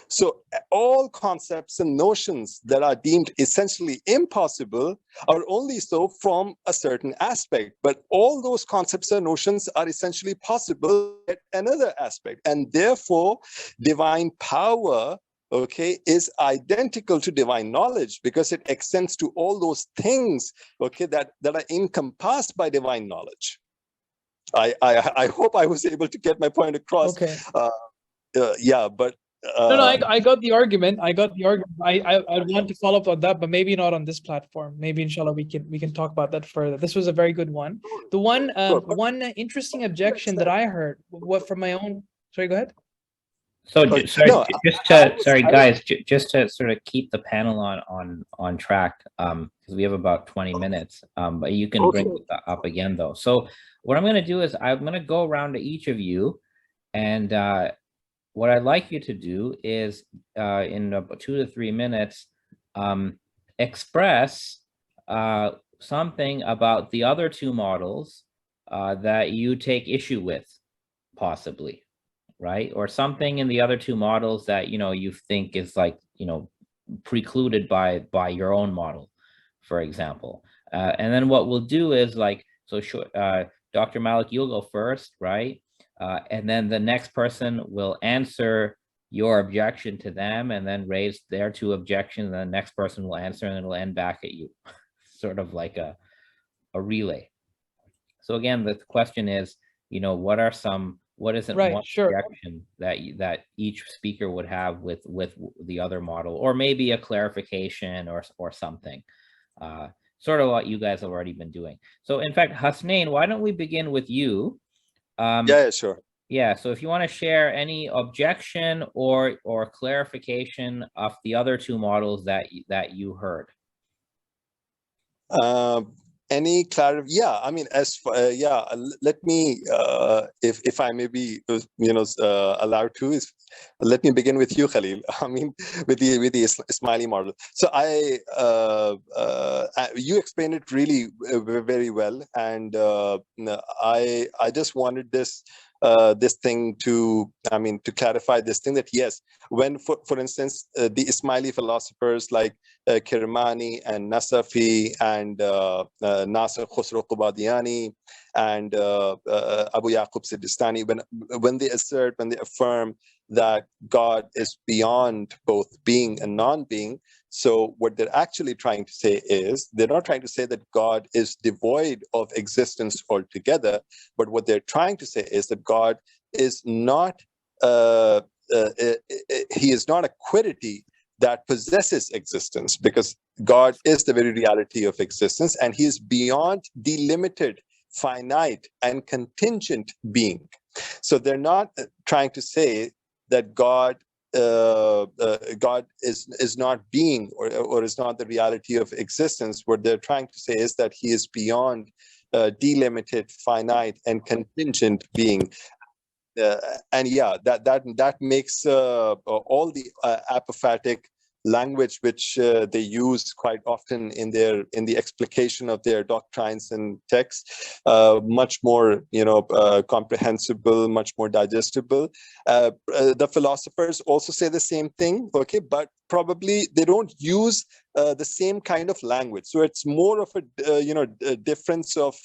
Speaker 3: So all concepts and notions that are deemed essentially impossible are only so from a certain aspect, but all those concepts and notions are essentially possible at another aspect, and therefore divine power, okay, is identical to divine knowledge because it extends to all those things, okay, that are encompassed by divine knowledge. I hope I was able to get my point across.
Speaker 2: Okay.
Speaker 3: Yeah, but
Speaker 2: no, I got the argument. I want to follow up on that, but maybe not on this platform. Maybe inshallah we can talk about that further. This was a very good one. The one interesting objection that I heard, what from my own. Sorry, go ahead.
Speaker 1: So sorry guys, just to sort of keep the panel on track, because we have about 20 minutes. But you can bring it up again though. So what I'm going to do is I'm going to go around to each of you, and what I'd like you to do is in about 2 to 3 minutes, express something about the other two models that you take issue with, possibly, right? Or something in the other two models that, you think is like, precluded by your own model, for example. And then what we'll do is Dr. Malik, you'll go first, right? And then the next person will answer your objection to them and then raise their two objections, and the next person will answer, and it'll end back at you, sort of like a relay. So again, the question is, what isn't one objection that each speaker would have with the other model, or maybe a clarification or something, sort of what you guys have already been doing. So in fact, Hasnain, why don't we begin with you?
Speaker 3: Yeah, sure.
Speaker 1: Yeah, so if you want to share any objection or clarification of the other two models that you heard.
Speaker 3: Any clarity? Yeah, I mean, let me, if I may be, allowed to, let me begin with you, Khalil. I mean, with the Ismaili model. So you explained it really very well, and I just wanted this thing to clarify this thing, that yes, when for instance the Ismaili philosophers like Kirmani and Nasafi and Nasir Khosrow Qubadiani and Abu Yaqub Sidistani, when they affirm that God is beyond both being and non-being, so what they're actually trying to say is, they're not trying to say that God is devoid of existence altogether, but what they're trying to say is that God is not, he is not a quiddity that possesses existence, because God is the very reality of existence, and he is beyond the limited, finite, and contingent being. So they're not trying to say that God is not being or is not the reality of existence. What they're trying to say is that he is beyond delimited, finite, and contingent being. And yeah, that makes all the apophatic language which they use quite often in the explication of their doctrines and texts much more comprehensible, much more digestible. The philosophers also say the same thing, okay, but probably they don't use the same kind of language. So it's more of a a difference of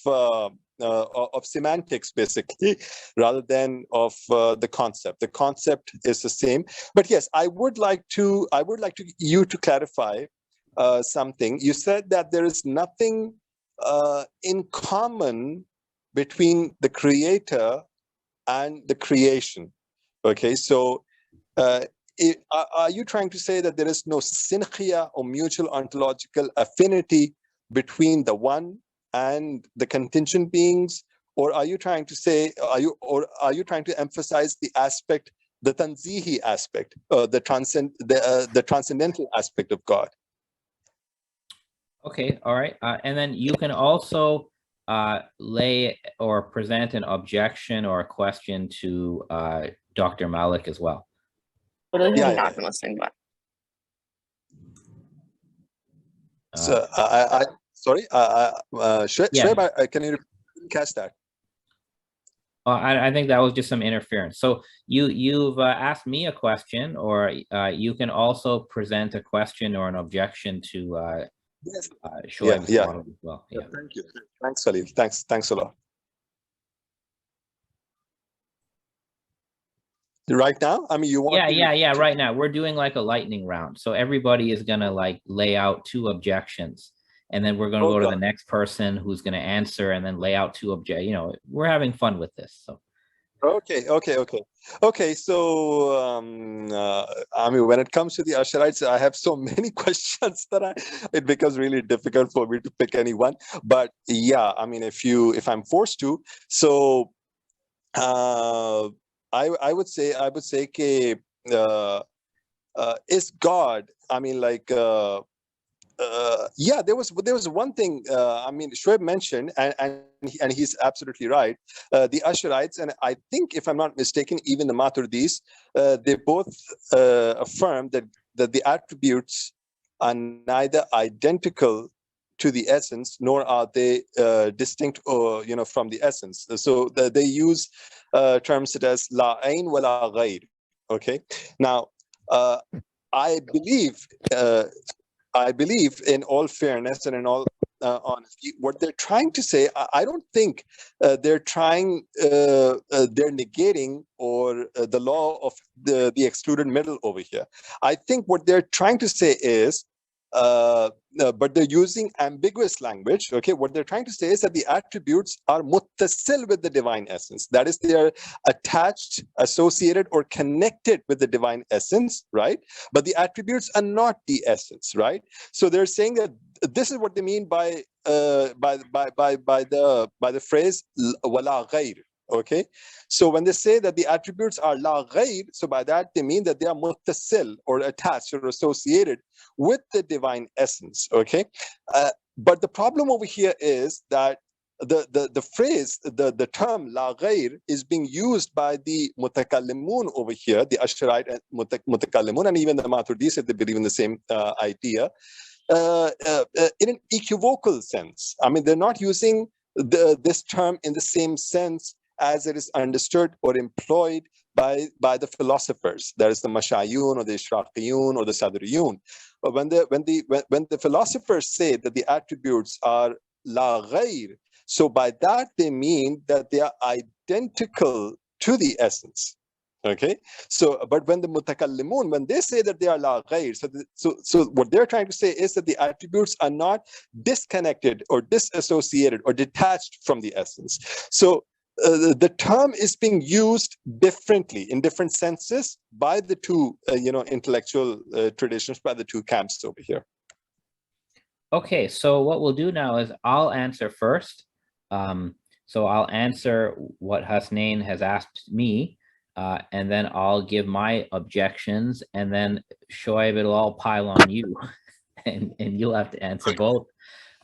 Speaker 3: semantics, basically, rather than of the concept. The concept is the same, but yes, I would like you to clarify something. You said that there is nothing in common between the creator and the creation. Okay, so are you trying to say that there is no synchia or mutual ontological affinity between the one and the contingent beings? Or are you trying to say, are you trying to emphasize the aspect, the tanzihi aspect, the transcendental aspect of God?
Speaker 1: Okay, all right. And then you can also lay or present an objection or a question to Dr. Malik as well.
Speaker 3: Yeah. So sorry, Shoaib, can you catch that?
Speaker 1: I think that was just some interference. So you've asked me a question, or you can also present a question or an objection to Shoaib's model as well.
Speaker 3: Yeah. Thank you. Thanks, Khalil. Thanks a lot. Right now, I mean, you want?
Speaker 1: Yeah. Right now, we're doing like a lightning round. So everybody is gonna like lay out 2 objections, and then we're gonna go to the next person who's gonna answer, and then lay out 2 objections. You know, we're having fun with this. So.
Speaker 3: Okay. So, I mean, when it comes to the Ash'arites, I have so many questions that it becomes really difficult for me to pick any one. But yeah, I mean, if I'm forced to, so I would say is God? I mean, like. Yeah, there was one thing. I mean, Shoaib mentioned, and he's absolutely right. The Ash'arites, and I think, if I'm not mistaken, even the Maturidis, they both affirm that the attributes are neither identical to the essence, nor are they distinct, from the essence. So they use terms such as la ain wa la ghayr. Okay, now I believe, in all fairness and in all honesty, what they're trying to say, I don't think they're negating or the law of the excluded middle over here. I think what they're trying to say is, but they're using ambiguous language. Okay, what they're trying to say is that the attributes are muttasil with the divine essence. That is, they are attached, associated, or connected with the divine essence, right? But the attributes are not the essence, right? So they're saying that this is what they mean by the phrase wala ghayr. Okay, so when they say that the attributes are la ghayr, so by that they mean that they are muttasil, or attached or associated with the divine essence. Okay, but the problem over here is that the phrase, the term la ghayr, is being used by the mutakallimun over here, the Ash'arite and mutakallimun, and even the Maturidis, if they believe in the same idea, in an equivocal sense. I mean, they're not using this term in the same sense as it is understood or employed by the philosophers. That is the Mashayun or the Ishraqiyun or the Sadriyun. But when the philosophers say that the attributes are la ghayr, so by that they mean that they are identical to the essence. Okay, so but when the mutakallimun, when they say that they are la ghayr, so what they're trying to say is that the attributes are not disconnected or disassociated or detached from the essence. So the term is being used differently in different senses by the two, intellectual traditions, by the two camps over here.
Speaker 1: Okay, so what we'll do now is I'll answer first. So I'll answer what Hasnain has asked me, and then I'll give my objections, and then Shoaib, it'll all pile on you, and you'll have to answer both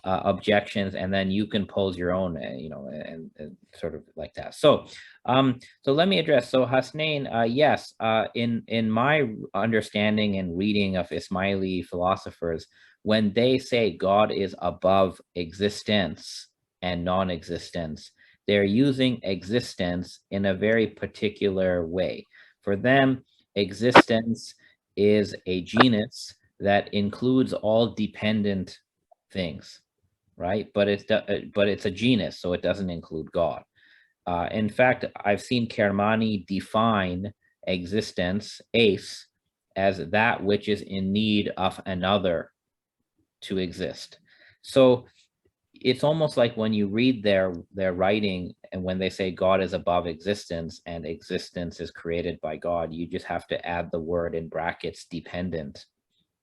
Speaker 1: objections, and then you can pose your own, and sort of like that. So let me address. So Hasnain, yes, in my understanding and reading of Ismaili philosophers, when they say God is above existence and non-existence, they're using existence in a very particular way. For them, existence is a genus that includes all dependent things, right? But it's a genus, so it doesn't include God. In fact, I've seen Kermani define existence, as that which is in need of another to exist. So it's almost like when you read their writing, and when they say God is above existence and existence is created by God, you just have to add the word in brackets dependent,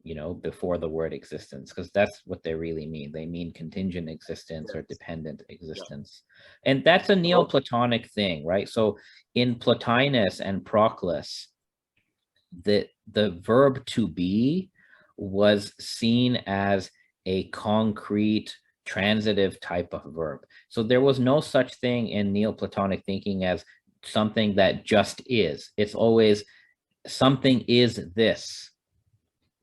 Speaker 1: you know, before the word existence, because that's what they really mean. They mean contingent existence or dependent existence. And that's a Neoplatonic thing, right? So in Plotinus and Proclus, the verb to be was seen as a concrete transitive type of verb. So there was no such thing in Neoplatonic thinking as something that just is. It's always something is this,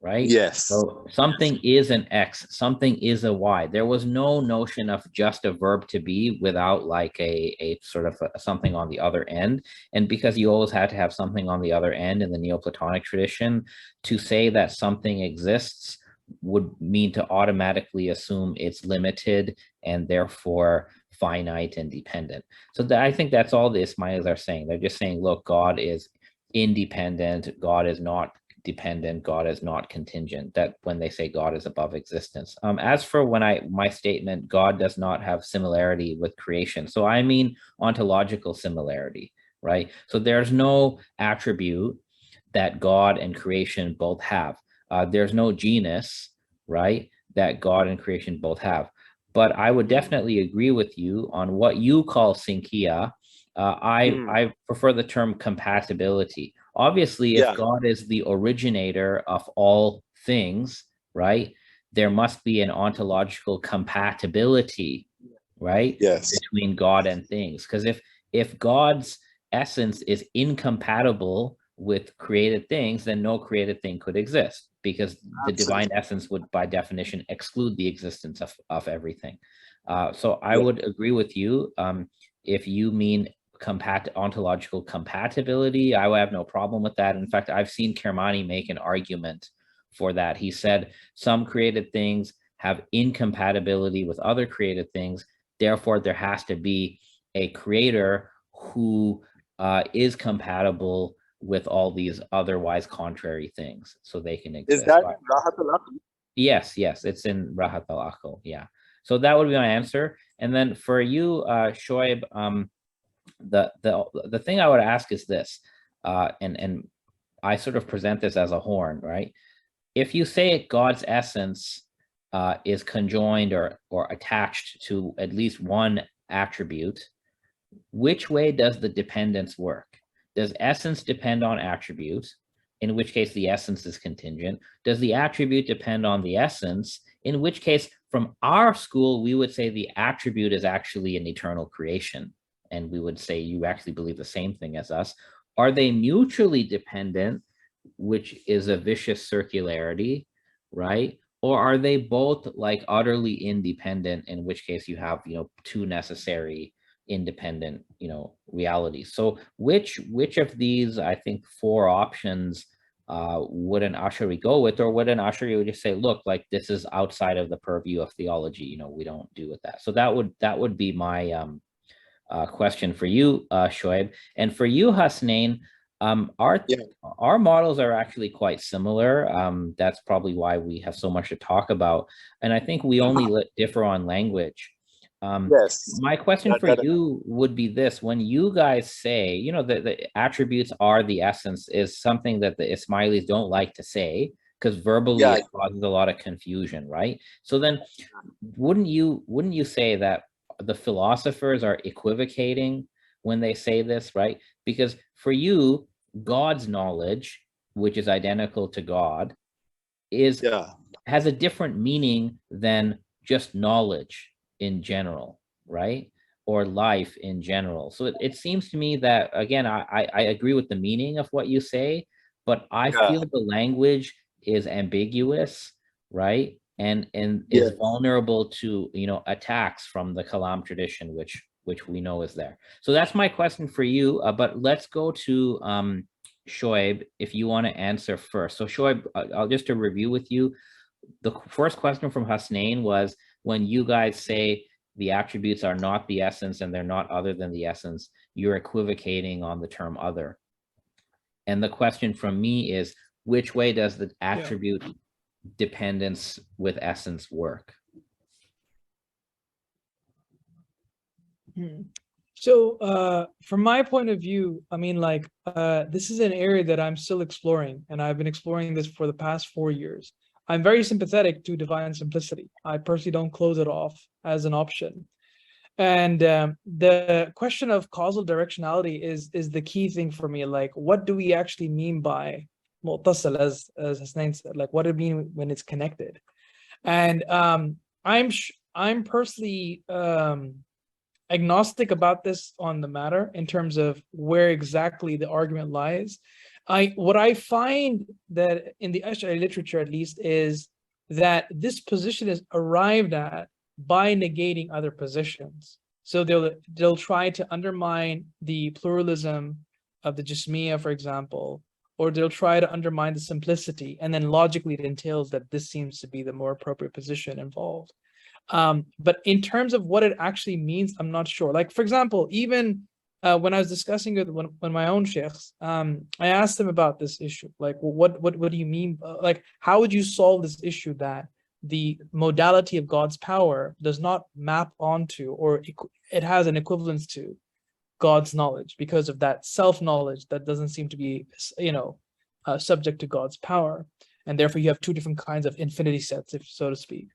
Speaker 1: right?
Speaker 3: Yes.
Speaker 1: So something is an X, something is a Y. There was no notion of just a verb to be without like a sort of something on the other end. And because you always had to have something on the other end in the Neoplatonic tradition, to say that something exists would mean to automatically assume it's limited and therefore finite and dependent. So I think that's all the Ismailis are saying. They're just saying, look, God is independent, God is not dependent, God is not contingent, that when they say God is above existence. As for my statement, God does not have similarity with creation. So I mean ontological similarity, right? So there's no attribute that God and creation both have. There's no genus, right, that God and creation both have. But I would definitely agree with you on what you call synchia. I prefer the term compatibility. Obviously, if God is the originator of all things, right, there must be an ontological compatibility, right, between God and things. Because if God's essence is incompatible with created things, then no created thing could exist, because the divine essence would by definition exclude the existence of everything. So I would agree with you. If you mean ontological compatibility, I would have no problem with that. In fact, I've seen Kermani make an argument for that. He said some created things have incompatibility with other created things. Therefore, there has to be a creator who is compatible with all these otherwise contrary things, so they can exist.
Speaker 3: Is that Rahat al-Aql?
Speaker 1: Yes, it's in Rahat al-Aql. Yeah. So that would be my answer. And then for you, Shoaib, the thing I would ask is this, and I sort of present this as a horn, right? If you say God's essence is conjoined or attached to at least one attribute, which way does the dependence work? Does essence depend on attribute, in which case the essence is contingent? Does the attribute depend on the essence, in which case from our school, we would say the attribute is actually an eternal creation. And we would say you actually believe the same thing as us. Are they mutually dependent, which is a vicious circularity, right? Or are they both like utterly independent, in which case you have, two necessary independent, realities? So which of these, I think, four options would an Ash'ari go with? Or would an Ash'ari would just say, look, like this is outside of the purview of theology, we don't do with that. So that would be my question for you, Shoaib. And for you, Hasnain, our models are actually quite similar. That's probably why we have so much to talk about. And I think we only differ on language. My question for you would be this: when you guys say, the attributes are the essence, is something that the Ismailis don't like to say, because verbally it causes a lot of confusion, right? So then wouldn't you say that the philosophers are equivocating when they say this, right? Because for you, God's knowledge, which is identical to God, has a different meaning than just knowledge in general, right? Or life in general. So it seems to me that, again, I agree with the meaning of what you say, but I feel the language is ambiguous, right? And is vulnerable to attacks from the Kalam tradition, which we know is there. So that's my question for you. But let's go to Shoaib, if you want to answer first. So Shoaib, I'll just to review with you. The first question from Hasnain was, when you guys say the attributes are not the essence and they're not other than the essence, you're equivocating on the term other. And the question from me is, which way does the attribute dependence with essence work?
Speaker 2: So from my point of view, I mean, like, this is an area that I'm still exploring, and I've been exploring this for the past 4 years. I'm very sympathetic to divine simplicity. I personally don't close it off as an option. And the question of causal directionality is the key thing for me. Like, what do we actually mean by mu'tasil, as Hasnain said? Like, what do it mean when it's connected? And I'm personally agnostic about this on the matter in terms of where exactly the argument lies. What I find that in the Ash'ari literature, at least, is that this position is arrived at by negating other positions. So they'll try to undermine the pluralism of the Jismiyya, for example, or they'll try to undermine the simplicity, and then logically it entails that this seems to be the more appropriate position involved. But in terms of what it actually means, I'm not sure. Like, for example, even when I was discussing it with my own sheikhs, I asked them about this issue. Like, well, what do you mean? Like, how would you solve this issue that the modality of God's power does not map onto, or it has an equivalence to, God's knowledge, because of that self-knowledge that doesn't seem to be, subject to God's power, and therefore you have two different kinds of infinity sets, if so to speak.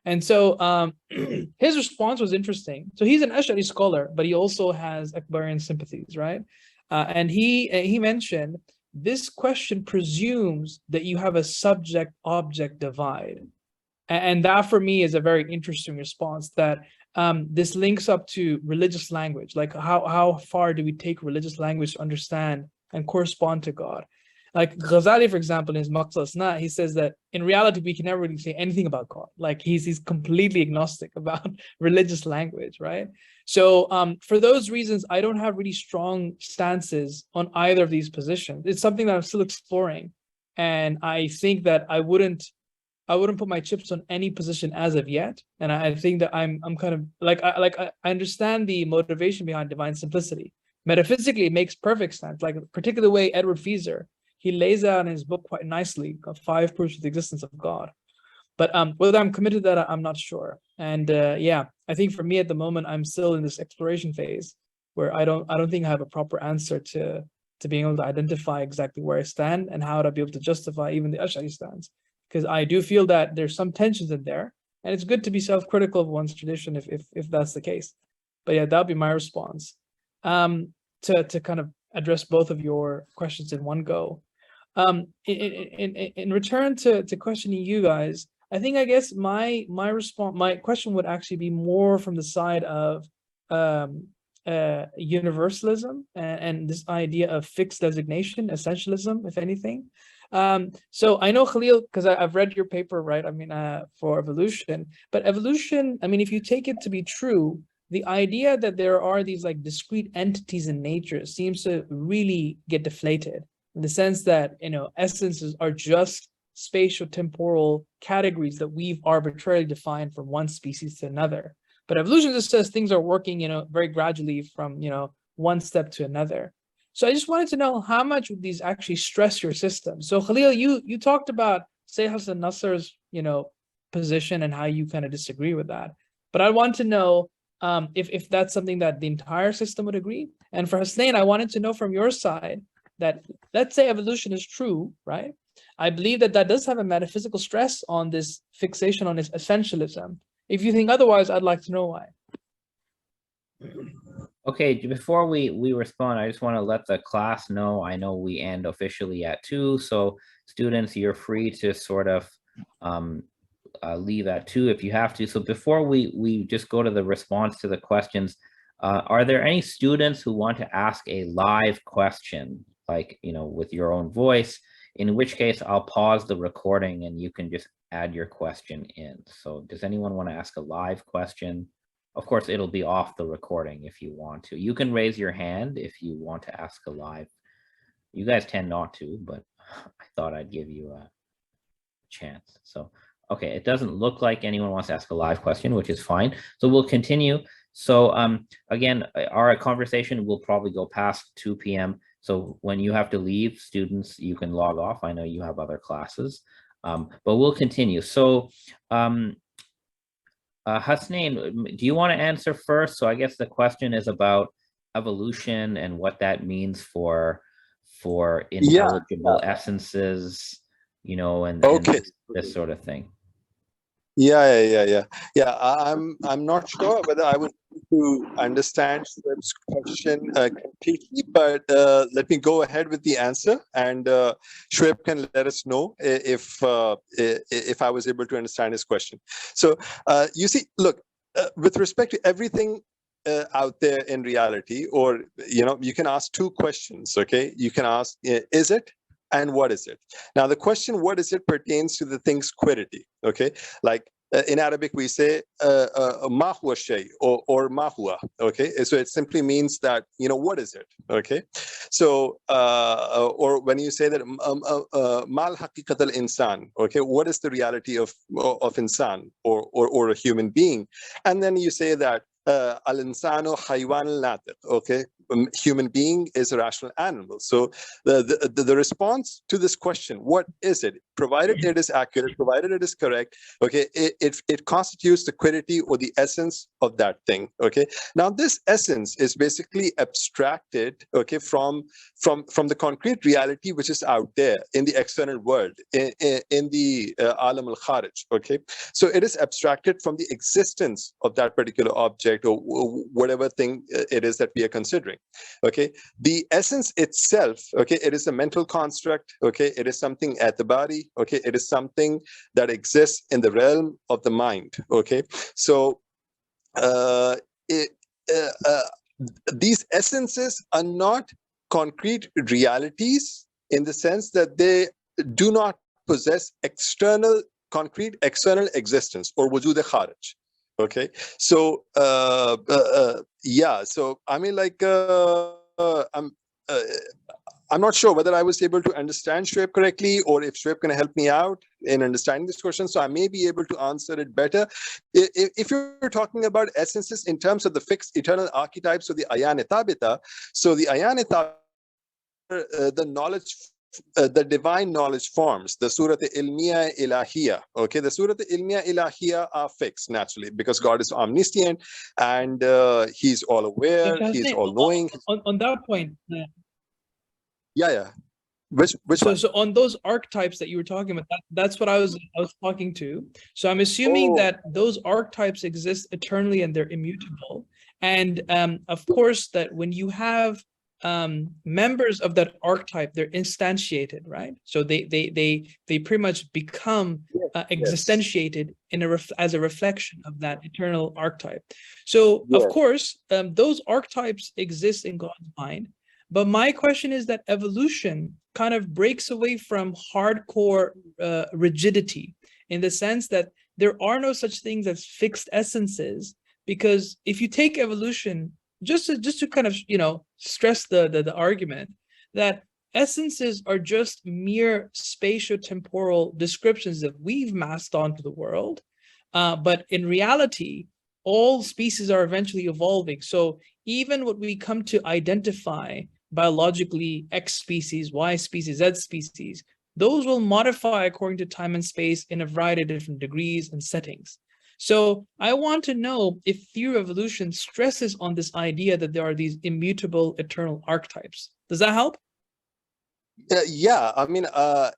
Speaker 2: And so his response was interesting. So he's an Ash'ari scholar, but he also has Akbarian sympathies, right? And he mentioned this question presumes that you have a subject-object divide. And that for me is a very interesting response, that this links up to religious language. Like, how far do we take religious language to understand and correspond to God? Like Ghazali, for example, in his Maqsad Asna, he says that in reality, we can never really say anything about God. Like, he's completely agnostic about religious language, right? So for those reasons, I don't have really strong stances on either of these positions. It's something that I'm still exploring. And I think that I wouldn't put my chips on any position as of yet. And I think that I'm kind of I understand the motivation behind divine simplicity. Metaphysically, it makes perfect sense. Like, particularly the way Edward Feser, he lays out in his book quite nicely 5 proofs of the existence of God. But whether I'm committed to that, I'm not sure. And yeah, I think for me at the moment, I'm still in this exploration phase where I don't think I have a proper answer to being able to identify exactly where I stand and how to be able to justify even the Ash'ari stance. Because I do feel that there's some tensions in there, and it's good to be self-critical of one's tradition if that's the case. But yeah, that'll be my response. To kind of address both of your questions in one go. In return to questioning you guys, I guess my question would actually be more from the side of universalism and this idea of fixed designation, essentialism, if anything. So I know, Khalil, because I've read your paper, right? I mean, for evolution, but evolution, I mean, if you take it to be true, the idea that there are these like discrete entities in nature seems to really get deflated, in the sense that, essences are just spatial temporal categories that we've arbitrarily defined from one species to another. But evolution just says things are working, very gradually from, one step to another. So I just wanted to know, how much would these actually stress your system? So Khalil, you talked about Sayyid Hassan Nasr's, position and how you kind of disagree with that. But I want to know if that's something that the entire system would agree. And for Hasnain, I wanted to know from your side that, let's say evolution is true, right? I believe that does have a metaphysical stress on this fixation on its essentialism. If you think otherwise, I'd like to know why.
Speaker 1: Okay, before we respond, I just want to let the class know, I know we end officially at 2, so students, you're free to sort of leave at 2 if you have to. So before we just go to the response to the questions, are there any students who want to ask a live question, like, with your own voice, in which case I'll pause the recording and you can just add your question in. So does anyone want to ask a live question? Of course, it'll be off the recording if you want to. You can raise your hand if you want to ask a live. You guys tend not to, but I thought I'd give you a chance. So, okay, it doesn't look like anyone wants to ask a live question, which is fine. So we'll continue. So again, our conversation will probably go past 2 p.m. So when you have to leave, students, you can log off. I know you have other classes. But we'll continue. So, Hasnain, do you want to answer first? So I guess the question is about evolution and what that means for intelligible essences, you know, and this sort of thing.
Speaker 3: Yeah. I'm not sure whether I would to understand Shoaib's question completely, but let me go ahead with the answer, and Shoaib can let us know if I was able to understand his question. So you see, look, with respect to everything out there in reality, or you can ask two questions. Okay, you can ask, is it? And what is it? Now, the question, what is it, pertains to the thing's quiddity. Okay, like in Arabic, we say ma huwa shay, or ma huwa. Okay, so it simply means that, what is it? Okay, so or when you say that mal haqiqat al insan, okay, what is the reality of insan, or a human being? And then you say that al insanu haywan al natiq, okay, human being is a rational animal. So the response to this question, what is it, provided it is accurate, provided it is correct, okay, it constitutes the quiddity or the essence of that thing. Okay, now this essence is basically abstracted, okay, from the concrete reality which is out there in the external world, in the alam al kharij. Okay, so it is abstracted from the existence of that particular object, or whatever thing it is that we are considering. Okay, the essence itself, okay, it is a mental construct. Okay, it is something at the body. Okay, it is something that exists in the realm of the mind. Okay, so these essences are not concrete realities, in the sense that they do not possess concrete external existence, or wujud kharij. Okay, so so I mean, like, I'm not sure whether I was able to understand Shoaib correctly, or if Shoaib can help me out in understanding this question, so I may be able to answer it better. If you're talking about essences in terms of the fixed eternal archetypes of the ayan thabita, so the ayan thabita, the knowledge, the divine knowledge forms, the surat ilmiya ilahiyya. Okay, the surat ilmiya ilahiyya are fixed naturally, because God is omniscient, and he's all aware, he's all knowing.
Speaker 2: On that point,
Speaker 3: which one?
Speaker 2: So on those archetypes that you were talking about, that's what I was talking to. So I'm assuming that those archetypes exist eternally and they're immutable, and of course that when you have members of that archetype, they're instantiated, right? So they pretty much become existentiated as a reflection of that eternal archetype. So of course, those archetypes exist in God's mind. But my question is that evolution kind of breaks away from hardcore rigidity, in the sense that there are no such things as fixed essences, because if you take evolution, just to kind of stress the argument that essences are just mere spatio-temporal descriptions that we've masked onto the world, but in reality, all species are eventually evolving. So even what we come to identify biologically, X species, Y species, Z species, those will modify according to time and space in a variety of different degrees and settings. So I want to know if theory of evolution stresses on this idea that there are these immutable eternal archetypes. Does that help?
Speaker 3: I mean,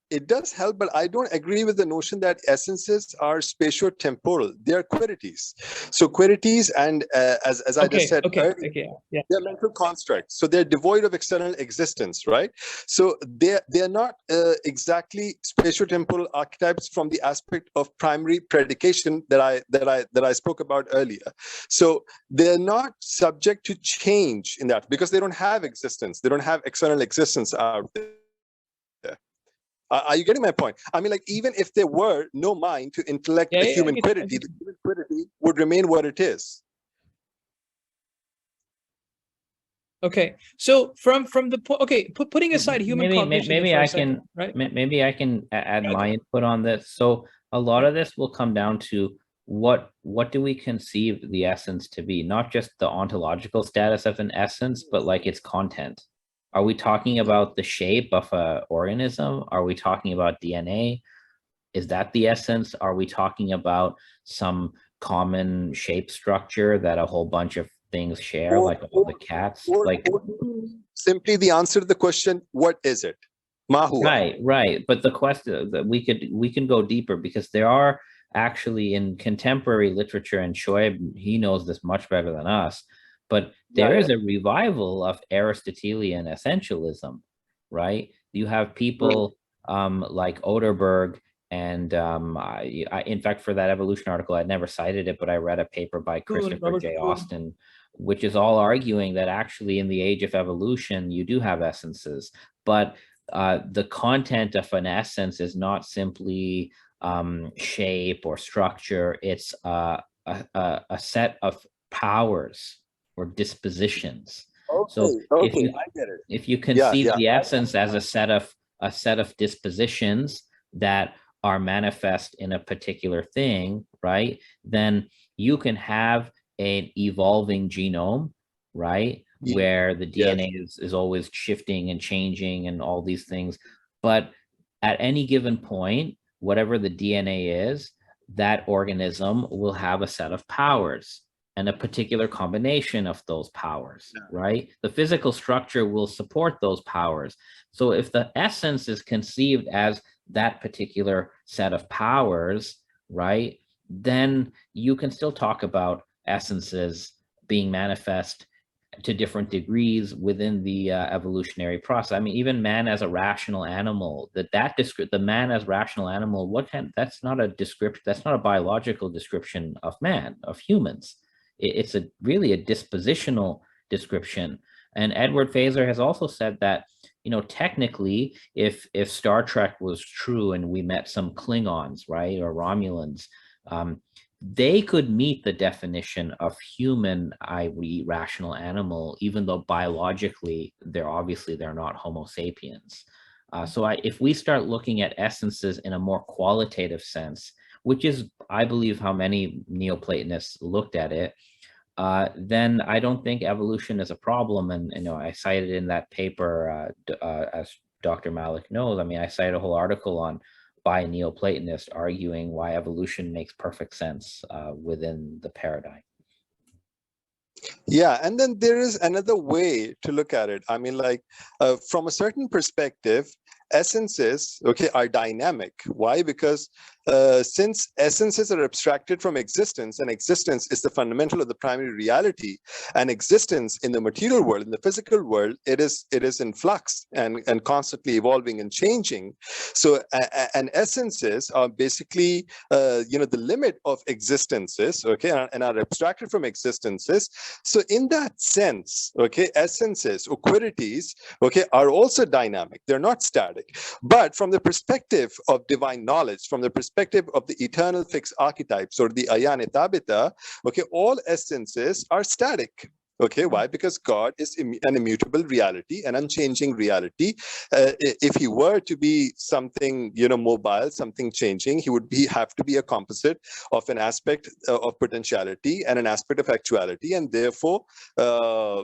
Speaker 3: it does help, but I don't agree with the notion that essences are spatio-temporal. They are quiddities. So quiddities, and as I just said earlier, they're mental constructs. So they're devoid of external existence, right? So they're not exactly spatio-temporal archetypes from the aspect of primary predication that I spoke about earlier. So they're not subject to change in that, because they don't have existence. They don't have external existence out there. Are you getting my point? I mean, like, even if there were no mind to intellect the human quiddity, the human quiddity would remain what it is.
Speaker 1: Okay, so from the putting aside human cognition, maybe I can maybe I can add my input on this. So a lot of this will come down to what do we conceive the essence to be? Not just the ontological status of an essence, but like its content. Are we talking about the shape of an organism? Are we talking about DNA? Is that the essence? Are we talking about some common shape structure that a whole bunch of things share, like all the cats? Like,
Speaker 3: simply the answer to the question, what is it?
Speaker 1: Right. But the question that we can go deeper, because there are actually in contemporary literature, and Shoaib, he knows this much better than us, but there is a revival of Aristotelian essentialism, right? You have people like Oderberg, and in fact, for that evolution article, I'd never cited it, but I read a paper by Christopher J. Austin, which is all arguing that actually in the age of evolution, you do have essences, but the content of an essence is not simply shape or structure. It's a set of powers or dispositions. So if you conceive the essence as a set of dispositions that are manifest in a particular thing, right, then you can have an evolving genome, right, where the DNA is always shifting and changing and all these things. But at any given point, whatever the DNA is, that organism will have a set of powers and a particular combination of those powers, right? The physical structure will support those powers. So if the essence is conceived as that particular set of powers, right, then you can still talk about essences being manifest to different degrees within the evolutionary process. I mean, even man as a rational animal, the man as rational animal, that's not a description, that's not a biological description of man, of humans. It's really a dispositional description. And Edward Feser has also said that, technically, if Star Trek was true and we met some Klingons, right, or Romulans, they could meet the definition of human, i.e. rational animal, even though biologically they're not Homo sapiens. So if we start looking at essences in a more qualitative sense, which is, I believe, how many Neoplatonists looked at it, then I don't think evolution is a problem. And I cited in that paper, as Dr. Malik knows, I cited a whole article by a Neoplatonist arguing why evolution makes perfect sense within the paradigm.
Speaker 3: Yeah, and then there is another way to look at it. From a certain perspective, essences, are dynamic. Why? Because since essences are abstracted from existence, and existence is the fundamental of the primary reality, and existence in the material world, in the physical world, it is in flux and constantly evolving and changing. So, and essences are basically, the limit of existences, and are abstracted from existences. So in that sense, essences or qualities, are also dynamic. They're not static. But from the perspective of divine knowledge, from the perspective of the eternal fixed archetypes or the ayane tabita, all essences are static. Why? Because God is an immutable reality, an unchanging reality. If he were to be something, mobile, something changing, he would have to be a composite of an aspect of potentiality and an aspect of actuality, and therefore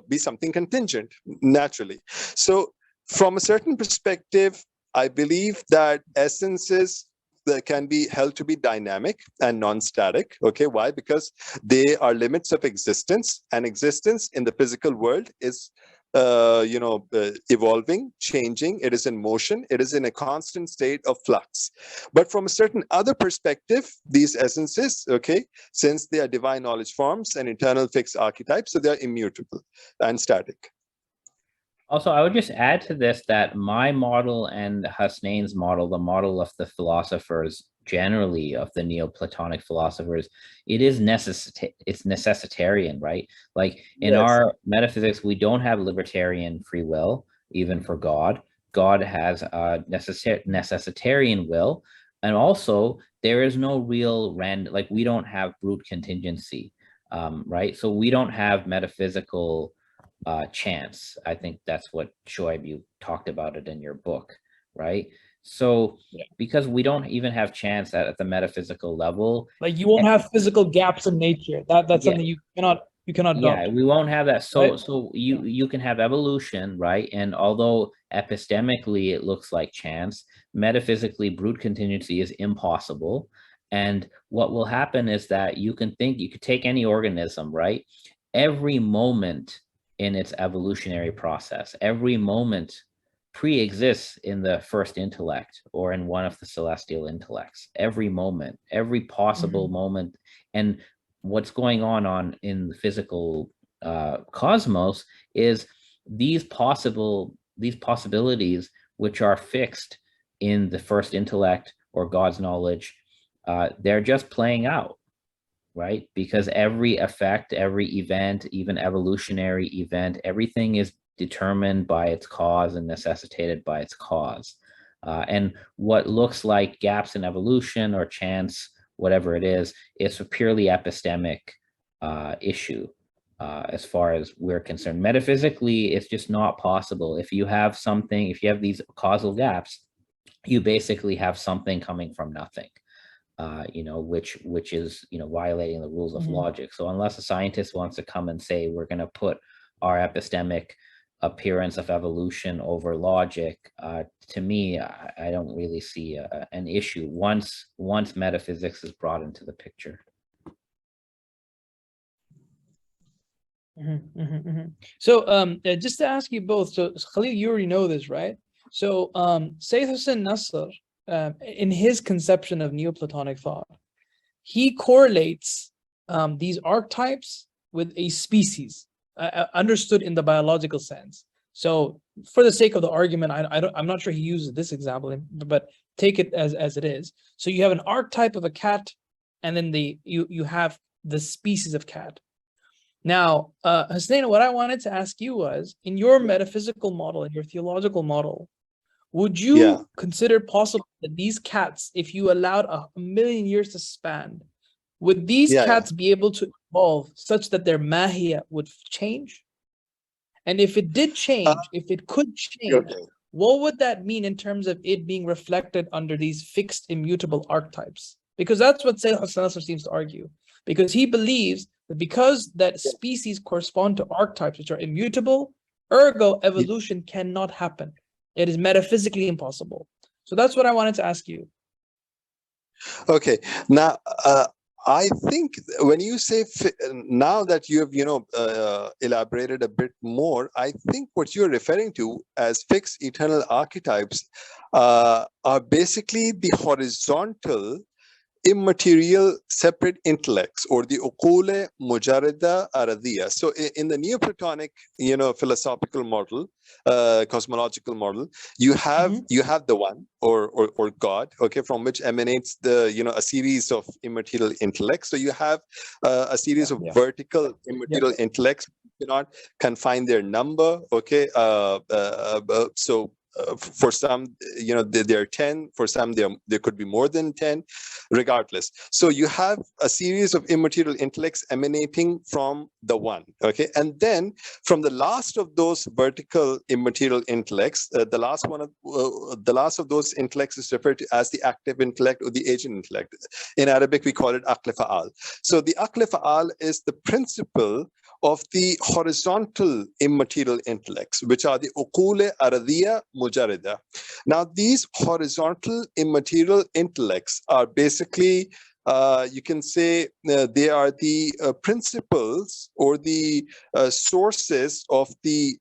Speaker 3: be something contingent, naturally. So from a certain perspective, I believe that essences that can be held to be dynamic and non-static. Why? Because they are limits of existence, and existence in the physical world is evolving, changing. It is in motion. It is in a constant state of flux. But from a certain other perspective, these essences, since they are divine knowledge forms and eternal fixed archetypes, so they are immutable and static.
Speaker 1: Also, I would just add to this that my model and Hasnain's model, the model of the philosophers generally, of the Neoplatonic philosophers, it's necessitarian, right? Like in our metaphysics, we don't have libertarian free will, even for God. God has a necessitarian will. And also, there is no real we don't have brute contingency, right? So we don't have metaphysical chance. I think that's what, Shoaib, you talked about it in your book, right? So because we don't even have chance at the metaphysical level,
Speaker 2: like you won't have physical gaps in nature. That's something you cannot You cannot
Speaker 1: Yeah,
Speaker 2: doubt.
Speaker 1: we won't have that. So
Speaker 2: Right?
Speaker 1: so you can have evolution, right? And although epistemically it looks like chance, metaphysically brute contingency is impossible. And what will happen is that you could take any organism, right? Every moment in its evolutionary process, every moment pre-exists in the first intellect or in one of the celestial intellects. Every moment, every possible moment. And what's going on in the physical cosmos is these possibilities which are fixed in the first intellect or God's knowledge, they're just playing out, right? Because every effect, every event, even evolutionary event, everything is determined by its cause and necessitated by its cause. And what looks like gaps in evolution or chance, whatever it is, it's a purely epistemic issue as far as we're concerned. Metaphysically, it's just not possible. If you have these causal gaps, you basically have something coming from nothing. Which is, violating the rules of logic. So unless a scientist wants to come and say, we're going to put our epistemic appearance of evolution over logic, to me, I don't really see an issue once metaphysics is brought into the picture.
Speaker 2: So just to ask you both, so Khalil, you already know this, right? So Sayyid Hussein Nasr, in his conception of Neoplatonic thought, he correlates these archetypes with a species, understood in the biological sense. So for the sake of the argument, I'm not sure he uses this example, but take it as it is. So you have an archetype of a cat, and then you have the species of cat. Now, Hasnain, what I wanted to ask you was, in your metaphysical model, in your theological model, would you consider possible that these cats, if you allowed a million years to span, would these cats be able to evolve such that their mahiyya would change? And if it did change, if it could change, what would that mean in terms of it being reflected under these fixed, immutable archetypes? Because that's what Sayyid Hassan Nasr seems to argue. Because he believes that because that species correspond to archetypes which are immutable, ergo evolution cannot happen. It is metaphysically impossible. So that's what I wanted to ask you.
Speaker 3: Okay. Now, I think when you say, now that you have, elaborated a bit more, I think what you're referring to as fixed eternal archetypes are basically the horizontal immaterial separate intellects, or the uqul mujarrada aradiyya. So in the Neoplatonic, philosophical model, cosmological model, you have the one or God, okay, from which emanates the a series of immaterial intellects. So you have a series of vertical immaterial intellects. You cannot confine their number, okay. So for some, there are 10. For some, there could be more than 10, regardless. So you have a series of immaterial intellects emanating from the one, okay? And then from the last of those vertical immaterial intellects, the last of those intellects is referred to as the active intellect or the agent intellect. In Arabic, we call it aql fa'al. So the aql fa'al is the principle of the horizontal immaterial intellects, which are the uqul aradiyya mujarrada. Now, these horizontal immaterial intellects are basically, you can say, they are the principles or the sources of the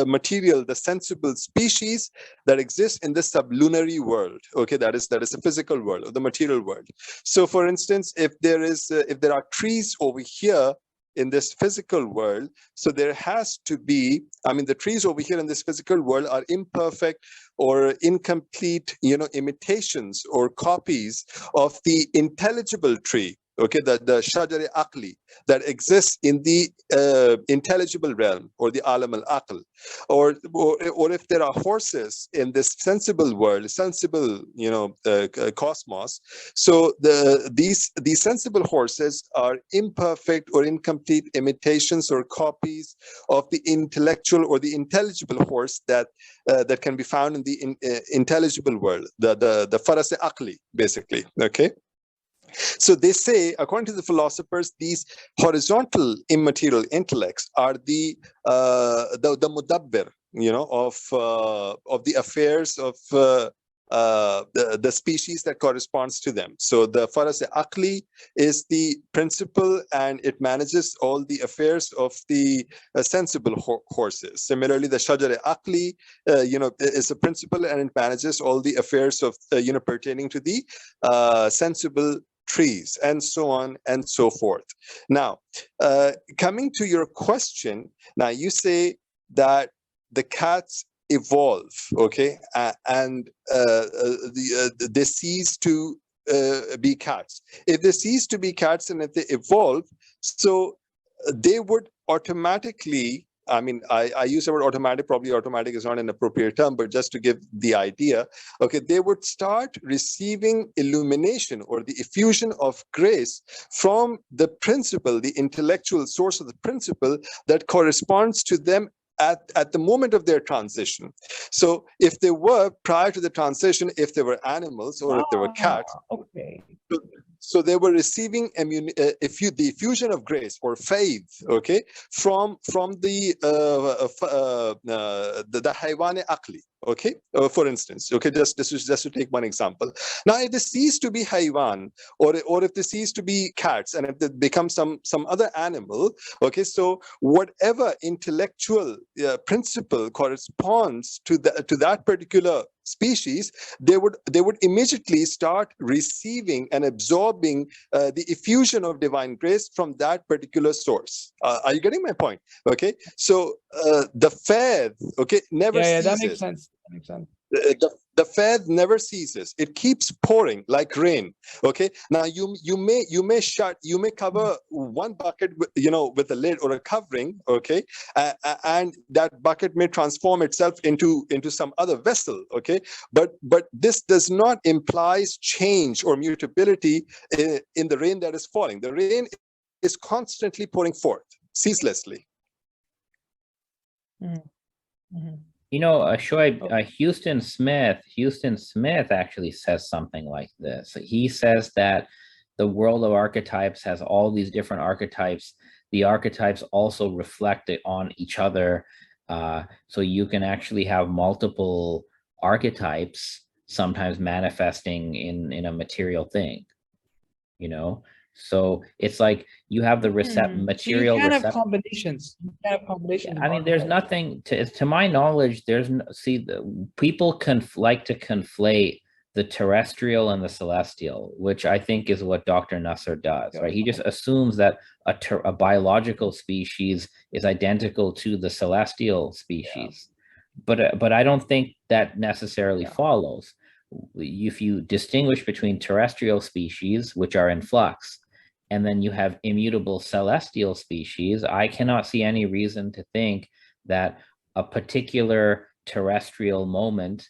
Speaker 3: material, the sensible species that exist in the sublunary world. Okay, that is the physical world or the material world. So, for instance, if there are trees over here in this physical world, so there has to be, the trees over here in this physical world are imperfect or incomplete, imitations or copies of the intelligible tree, okay, the shajar aqli that exists in the intelligible realm, or the alam al-aql, or if there are horses in this sensible world, sensible, cosmos. So these sensible horses are imperfect or incomplete imitations or copies of the intellectual or the intelligible horse that can be found in the intelligible world, the faras aqli, basically, okay. So they say, according to the philosophers, these horizontal immaterial intellects are the mudabbir, of the affairs of the species that corresponds to them. So the faras aqli is the principle, and it manages all the affairs of the sensible horses. Similarly, the shajar aqli, is a principle, and it manages all the affairs of pertaining to the sensible trees, and so on and so forth. Now, coming to your question, now you say that the cats evolve, okay, and they cease to be cats. If they cease to be cats and if they evolve, so they would automatically, I mean, I use the word automatic, probably automatic is not an appropriate term, but just to give the idea, okay, they would start receiving illumination or the effusion of grace from the principle, the intellectual source of the principle that corresponds to them at the moment of their transition. So if they were, prior to the transition, if they were animals or if they were cats,
Speaker 2: okay.
Speaker 3: So they were receiving the effusion of grace or faith, okay, from the haywan aqli, okay, for instance, okay, just to take one example. Now, if they cease to be haywan, or if they cease to be cats, and if they become some other animal, okay, so whatever intellectual principle corresponds to that particular species, they would immediately start receiving and absorbing the effusion of divine grace from that particular source. Are you getting my point? Okay, so the faith, okay, never ceases.
Speaker 2: That makes sense. That makes sense.
Speaker 3: The faith never ceases. It keeps pouring like rain. Okay. Now you may cover one bucket with a lid or a covering. Okay, and that bucket may transform itself into some other vessel. Okay, but this does not imply change or mutability in the rain that is falling. The rain is constantly pouring forth ceaselessly.
Speaker 2: Mm-hmm.
Speaker 1: Shoaib, Houston Smith actually says something like this. He says that the world of archetypes has all these different archetypes. The archetypes also reflect it on each other. So you can actually have multiple archetypes sometimes manifesting in a material thing, So it's like you have the material.
Speaker 2: So you can have combinations. You can have combinations.
Speaker 1: I mean, there's nothing to my knowledge. People like to conflate the terrestrial and the celestial, which I think is what Dr. Nasser does. Right? He just assumes that a biological species is identical to the celestial species, but I don't think that necessarily follows. If you distinguish between terrestrial species, which are in flux, and then you have immutable celestial species, I cannot see any reason to think that a particular terrestrial moment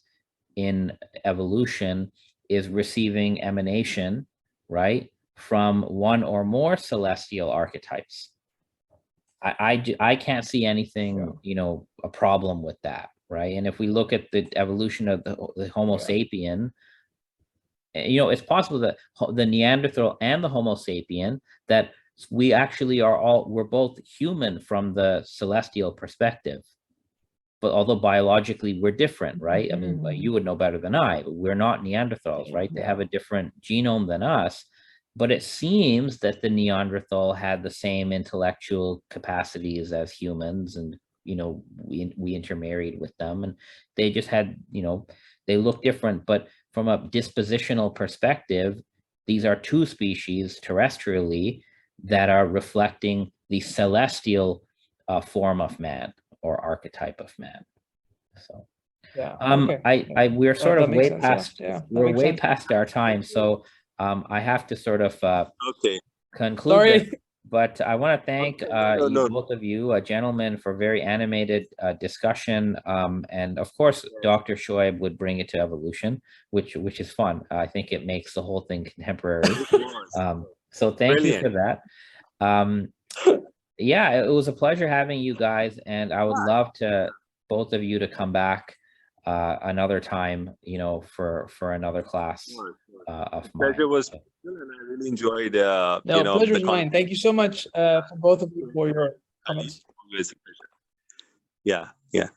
Speaker 1: in evolution is receiving emanation, right, from one or more celestial archetypes. I can't see anything, a problem with that, right? And if we look at the evolution of the Homo sapien, it's possible that the Neanderthal and the Homo sapien, that we actually we're both human from the celestial perspective. But although biologically we're different, right? I mean, you would know better than I, but we're not Neanderthals, right? They have a different genome than us. But it seems that the Neanderthal had the same intellectual capacities as humans, and we intermarried with them, and they just had, they look different. But from a dispositional perspective, these are two species terrestrially that are reflecting the celestial form of man or archetype of man. So we're sort of way past way past our time, so I have to sort of conclude. But I want to thank both of you, gentlemen, for very animated discussion. And of course, Dr. Shoaib would bring it to evolution, which is fun. I think it makes the whole thing contemporary. So thank you for that. Yeah, it was a pleasure having you guys, and I would love to both of you to come back another time, for another class of mine.
Speaker 3: Pleasure was, and I really enjoyed,
Speaker 2: No, pleasure's mine. Thank you so much for both of you for your comments.
Speaker 3: Always a pleasure. Yeah, yeah.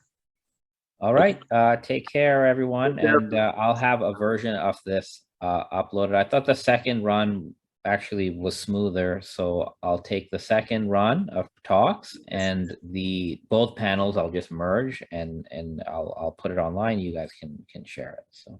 Speaker 1: All right. Take care, everyone. And I'll have a version of this uploaded. I thought the second run actually was smoother, so I'll take the second run of talks and both panels I'll just merge and I'll put it online. You guys can share it. So